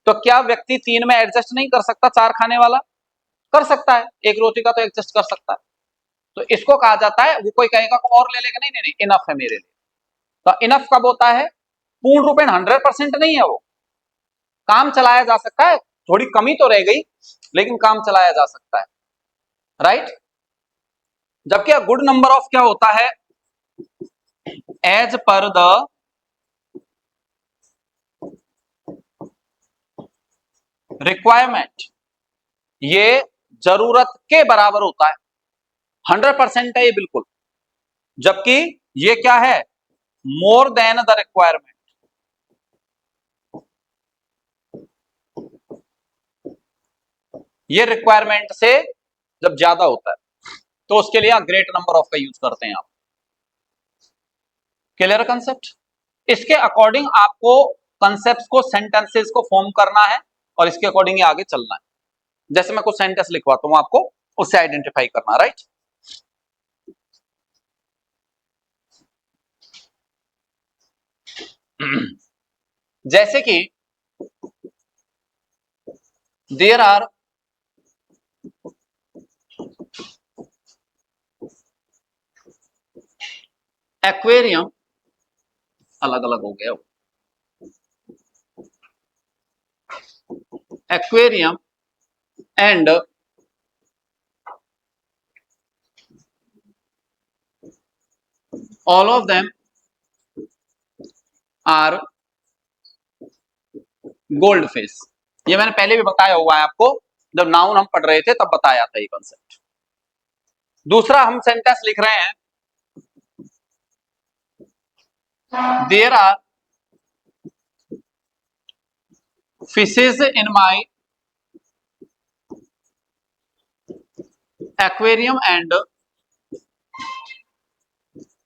तो क्या व्यक्ति तीन में एडजस्ट नहीं कर सकता, चार खाने वाला कर सकता है, एक रोटी का तो एडजस्ट कर सकता है। तो इसको कहा जाता है, वो कोई कहेगा को और ले लेगा, नहीं नहीं नहीं, इनफ है मेरे लिए। तो इनफ कब होता है, पूर्ण रूपेण 100% नहीं है, वो काम चलाया जा सकता है, थोड़ी कमी तो रह गई लेकिन काम चलाया जा सकता है, राइट। जबकि गुड नंबर ऑफ क्या होता है, एज पर द रिक्वायरमेंट, ये जरूरत के बराबर होता है, 100% है ये बिल्कुल। जबकि ये क्या है, मोर देन द रिक्वायरमेंट, ये रिक्वायरमेंट से जब ज्यादा होता है तो उसके लिए ग्रेट नंबर ऑफ का यूज करते हैं आप। Clear concept. इसके अकॉर्डिंग आपको कंसेप्ट को, सेंटेंसेस को फॉर्म करना है और इसके अकॉर्डिंग आगे चलना है। जैसे मैं कुछ सेंटेंस लिखवाता हूं आपको, उससे आइडेंटिफाई करना, राइट। जैसे कि देयर आर एक्वेरियम, अलग अलग हो गया, aquarium and all of them are gold fish. ये मैंने पहले भी बताया हुआ है आपको, जब नाउन हम पढ़ रहे थे तब बताया था ये कॉन्सेप्ट। दूसरा हम सेंटेंस लिख रहे हैं, there are fishes in my aquarium and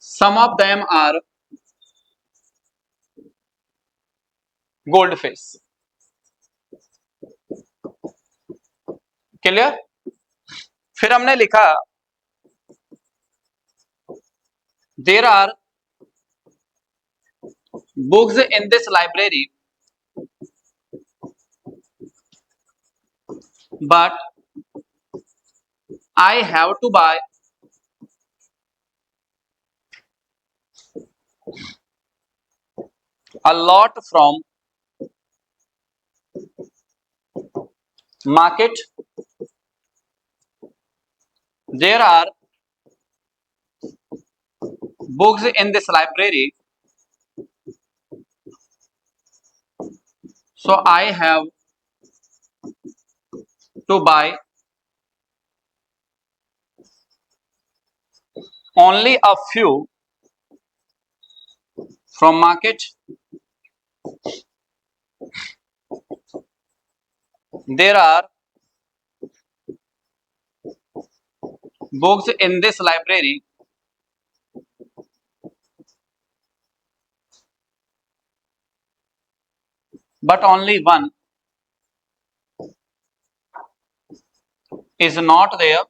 some of them are gold fish। Clear. फिर हमने लिखा there are books in this library but I have to buy a lot from market। There are books in this library, so I have to buy only a few from market। There are books in this library, but only one is not there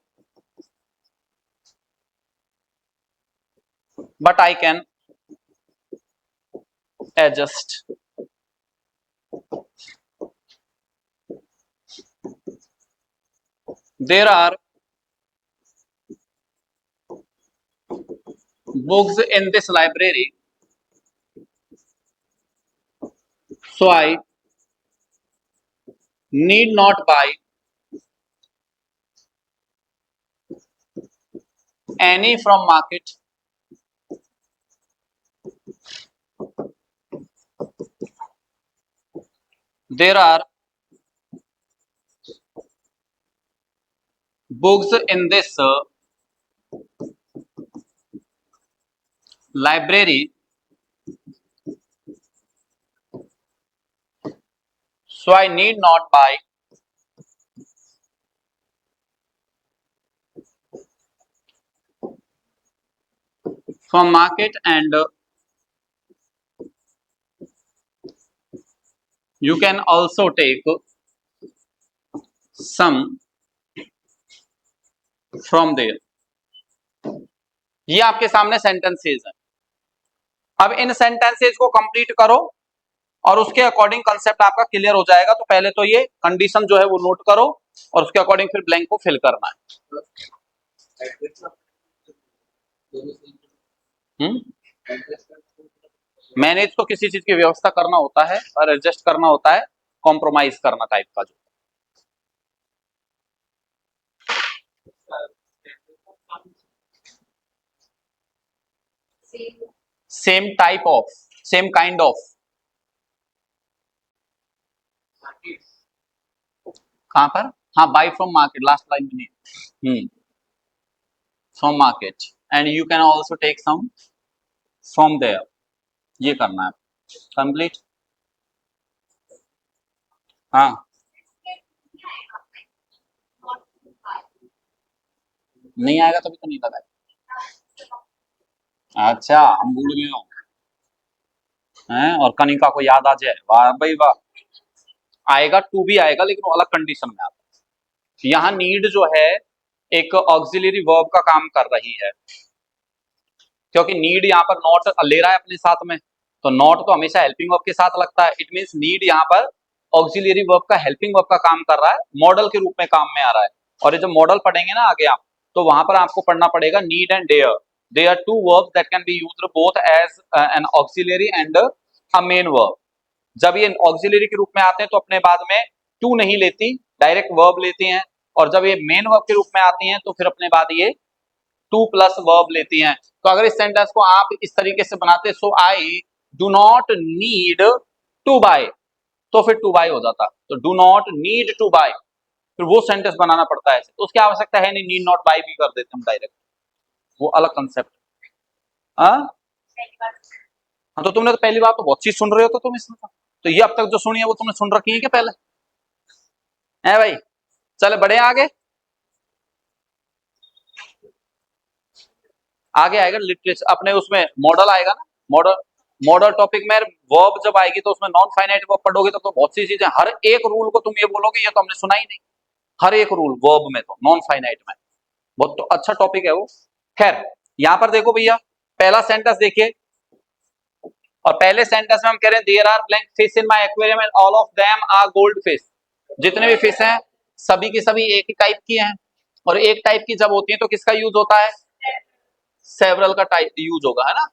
but I can adjust. There are books in this library, so I need not buy any from market. There are books in this library, so I need not buy from market, and you can also take some from there. ये आपके सामने sentences है। अब इन sentences को complete करो और उसके according concept आपका क्लियर हो जाएगा। तो पहले तो ये कंडीशन जो है वो नोट करो और उसके अकॉर्डिंग फिर ब्लैंक को फिल करना है। मैनेज तो किसी चीज की व्यवस्था करना होता है और एडजस्ट करना होता है, कॉम्प्रोमाइज करना टाइप का जो। Same type of, same kind of, कहां पर? हाँ, buy from market, last line में from market, and you can also take some from there, ये करना है कंप्लीट। हाँ, नहीं आएगा तभी तो नहीं लगाए। अच्छा, हम भूल गए हो हैं, और कनिका को याद आ जाए, वाह भाई वाह। आएगा, टू भी आएगा, लेकिन वो अलग कंडीशन में आता है। यहाँ नीड जो है एक ऑक्सिलरी वर्ब का काम कर रही है, क्योंकि नीड यहाँ पर नॉट ले रहा है अपने साथ में, तो नॉट तो हमेशा हेल्पिंग वर्ब के साथ लगता है। इट मींस नीड यहाँ पर ऑक्सिलरी वर्ब का, हेल्पिंग वर्ब का काम कर रहा है, मॉडल के रूप में काम में आ रहा है। और ये जो मॉडल पढ़ेंगे ना आगे आप, तो वहां पर आपको पढ़ना पड़ेगा need and dare. They are two verbs that can be used both as an auxiliary and a main verb. जब ये ऑक्सिलरी के रूप में आते हैं तो अपने बाद में टू नहीं लेती, डायरेक्ट वर्ब लेती हैं, और जब ये मेन वर्ब के रूप में आती हैं तो फिर अपने बाद ये टू प्लस वर्ब लेती हैं। तो अगर इस सेंटेंस को आप इस तरीके से बनाते, so I do not need to buy, तो फिर टू बाय हो जाता। तो do not need to buy, फिर वो सेंटेंस बनाना पड़ता है, तो उसकी आवश्यकता है नहीं, नीड नॉट बाय भी कर देते हम डायरेक्ट, वो अलग कंसेप्ट। हाँ, तो तुमने तो पहली बार तो बहुत चीज सुन रहे हो, तो तुम इसमें तो ये अब तक जो सुनी है वो तुमने सुन रखी है क्या पहले? है भाई, चले बड़े आगे, आगे आएगा लिटरेचर अपने, उसमें मॉडल आएगा ना, मॉडल, मॉडल टॉपिक में वर्ब जब आएगी तो उसमें नॉन फाइनाइट वर्ब पढ़ोगे तो बहुत सी चीजें, हर एक रूल को तुम ये बोलोगे ये तो हमने सुना ही नहीं, हर एक रूल वर्ब में, तो नॉन फाइनाइट में बहुत तो अच्छा टॉपिक है वो। खैर, यहां पर देखो भैया, पहला सेंटेंस देखिए, और पहले सेंटेंस में हम कह रहे हैं there are blank fish in my aquarium and all of them are gold fish. जितने भी फिश हैं सभी की सभी एक ही टाइप की हैं, और एक टाइप की जब होती है तो किसका यूज होता है? सेवरल का टाइप यूज होगा, है ना।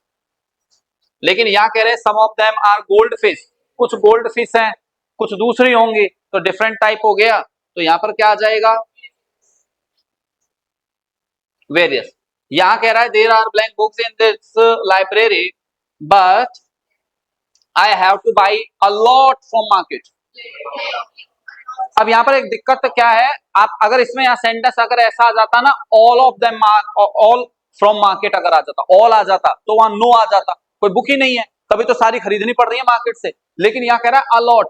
लेकिन यहाँ कह रहे हैं some of them are gold fish, कुछ गोल्ड फिश हैं, कुछ दूसरी होंगी, तो डिफरेंट टाइप हो गया, तो यहाँ पर क्या आ जाएगा? वेरियस। यहाँ कह रहा है there are blank books in this library but I have to buy a lot from market. अब यहाँ पर एक दिक्कत तो क्या है, आप अगर इसमें यहाँ सेंटेंस अगर ऐसा आ जाता ना, all of them, all from market अगर आ जाता, ऑल आ जाता, तो वहां नो आ जाता, कोई बुक ही नहीं है, तभी तो सारी खरीदनी पड़ रही है मार्केट से। लेकिन यहाँ कह रहा है अलॉट,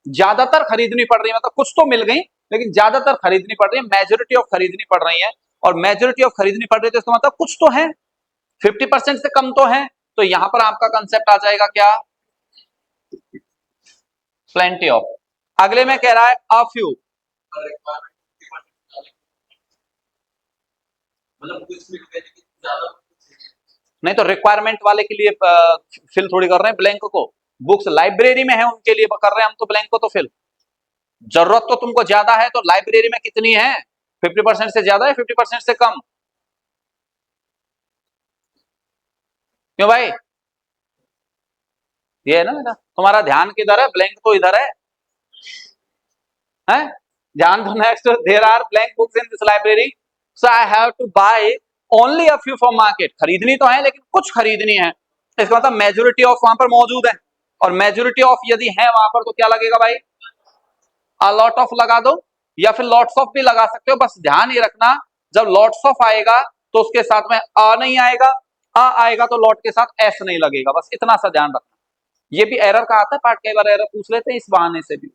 ज्यादातर खरीदनी पड़ रही है, मतलब कुछ तो मिल गई लेकिन ज्यादातर खरीदनी पड़ रही है, मेजोरिटी ऑफ खरीदनी पड़ रही है। और मेजोरिटी ऑफ खरीदनी पड़ रही है तो इसका मतलब कुछ तो है, 50% से कम तो है। तो यहां पर आपका कंसेप्ट आ जाएगा क्या? Plenty of. अगले में कह रहा है अ फ्यू, मतलब कुछ मिल गया लेकिन ज्यादा नहीं तो रिक्वायरमेंट वाले के लिए फिल थोड़ी कर रहे हैं ब्लैंक को, बुक्स लाइब्रेरी में है उनके लिए कर रहे हैं हम तो ब्लैंक को तो फिल। जरूरत तो तुमको ज्यादा है तो लाइब्रेरी में कितनी है, 50% से ज्यादा है 50% से कम, क्यों भाई? ये है ना बेटा, तुम्हारा ध्यान किधर है, ब्लैंक तो इधर है, हैं? ध्यान दो। Next, there are blank books in this library so I have to buy only a few from market. खरीदनी तो है लेकिन कुछ खरीदनी है, इसका मतलब मेजोरिटी ऑफ वहां पर मौजूद है, और मेजोरिटी ऑफ यदि है वहां पर तो क्या लगेगा भाई, अ लॉट ऑफ लगा दो, या फिर लॉट्स ऑफ भी लगा सकते हो। बस ध्यान ये रखना, जब लॉट्स ऑफ आएगा तो उसके साथ में अ नहीं आएगा, अ आएगा तो लॉट के साथ एस नहीं लगेगा, बस इतना सा ध्यान रखना। ये भी एरर का आता है पार्ट, कई बार एरर पूछ लेते हैं इस बहाने से भी।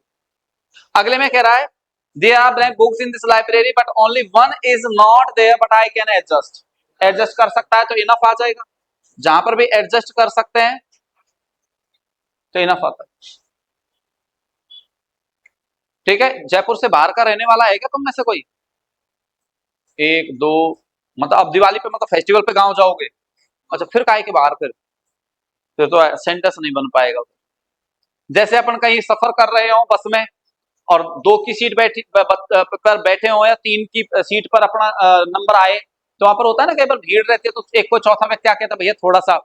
अगले में कह रहा है there are blank books in this library but only one is not there but I can adjust. Adjust कर सकता है तो इनफ आ जाएगा, जहां पर भी एडजस्ट कर सकते हैं तो इनफ आता है। ठीक है, जयपुर से बाहर का रहने वाला है क्या तुम में से कोई? एक दो, मतलब अब दिवाली पे मतलब फेस्टिवल पे गांव जाओगे? अच्छा, फिर काहे के बाहर, फिर तो सेंटेंस नहीं बन पाएगा। जैसे अपन कहीं सफर कर रहे हो बस में, और दो की सीट बैठी पर बैठे हो या तीन की सीट पर अपना नंबर आए, तो वहां पर होता है ना कई बार भीड़ रहती है, तो एक को चौथा व्यक्ति क्या कहता है, भैया थोड़ा सा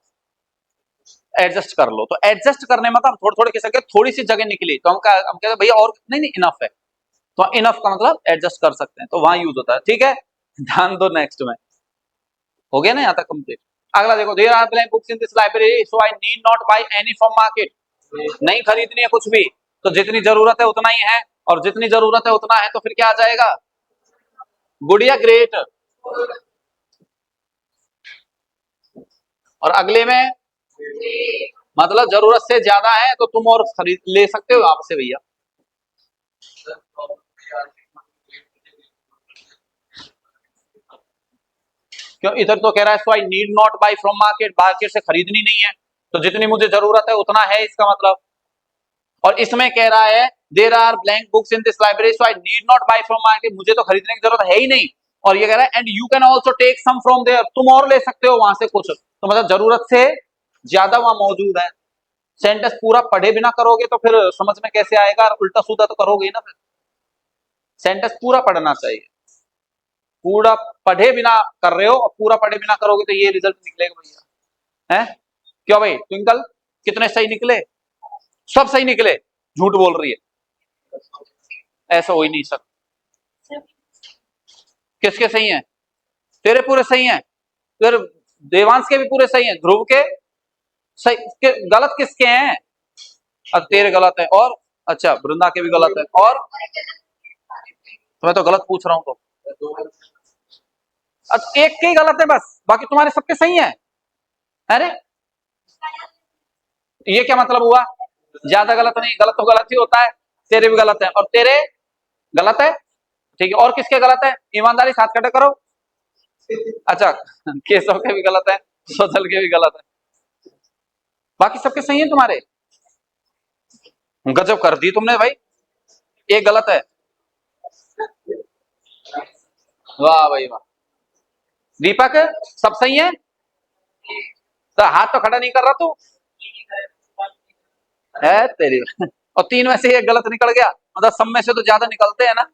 एडजस्ट कर लो। तो एडजस्ट करने में हम थोड़े थोड़े कह सकते, थोड़ी सी जगह निकली तो हम कहते हैं भैया और नहीं नहीं इनफ है, तो इनफ का मतलब एडजस्ट कर सकते हैं, तो वहां यूज होता है। ठीक है, ध्यान दो। नेक्स्ट में हो गया ना यहाँ तक कंप्लीट। अगला देखो, there are blank books in this library so I need not buy any from market. नहीं खरीदनी है कुछ भी, तो जितनी जरूरत है उतना ही है, और जितनी जरूरत है उतना है तो फिर क्या आ जाएगा, गुड या ग्रेट। और अगले में मतलब जरूरत से ज्यादा है तो तुम और खरीद ले सकते हो आपसे भैया। क्यों, इधर तो कह रहा है so I need not buy from market, market से खरीदनी नहीं है, तो जितनी मुझे जरूरत है उतना है इसका मतलब। और इसमें कह रहा है there are blank books in this library so I need not buy from market, मुझे तो खरीदने की जरूरत है ही नहीं। और ये कह रहा है and you can also take some from there, तुम और ले सकते हो वहां से कुछ, तो मतलब जरूरत से ज्यादा वहां मौजूद है। सेंटेंस पूरा पढ़े बिना करोगे तो फिर समझ में कैसे आएगा, उल्टा सीधा तो करोगे ही ना फिर। सेंटेंस पूरा पढ़ना चाहिए, पूरा पढ़े बिना कर रहे हो और पूरा पढ़े बिना करोगे तो ये रिजल्ट निकलेगा भैया। है क्यों भाई ट्विंकल, कितने सही निकले? सब सही निकले, झूठ बोल रही है, ऐसा हो ही नहीं सकता। किसके सही हैं? तेरे पूरे सही हैं, फिर देवांश के भी पूरे सही हैं, ध्रुव के सही गलत किसके हैं? अब तेरे गलत है, और अच्छा वृंदा के भी गलत है, और तो मैं तो गलत पूछ रहा हूं तो एक के ही गलत है बस, बाकी तुम्हारे सबके सही है। अरे ये क्या मतलब हुआ, ज्यादा गलत नहीं, गलत तो गलत ही होता है, तेरे भी गलत है और तेरे गलत है। ठीक है, और किसके गलत है, ईमानदारी साथ खड़े करो। अच्छा, केशव के भी गलत है, सोशल के भी गलत है, बाकी सबके सही है तुम्हारे। गजब कर दी तुमने भाई, एक गलत है। वाह भाई वाह। दीपक सब सही है, तो हाथ तो खड़ा नहीं कर रहा तू, है तेरी। और तीन में से एक गलत निकल गया, मतलब सब में से तो ज्यादा निकलते हैं ना।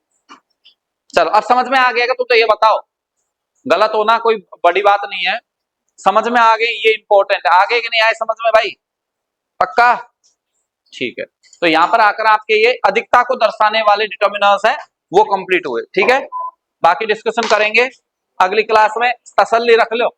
चलो अब समझ में आ गया कि तुम तो ये बताओ, गलत होना कोई बड़ी बात नहीं है, समझ में आ गई ये इंपॉर्टेंट है, आगे कि नहीं आए समझ में भाई, पक्का? ठीक है, तो यहां पर आकर आपके ये अधिकता को दर्शाने वाले डिटर्मिनर्स हैं वो कंप्लीट हुए। ठीक है, बाकी डिस्कशन करेंगे अगली क्लास में, तसल्ली रख लो।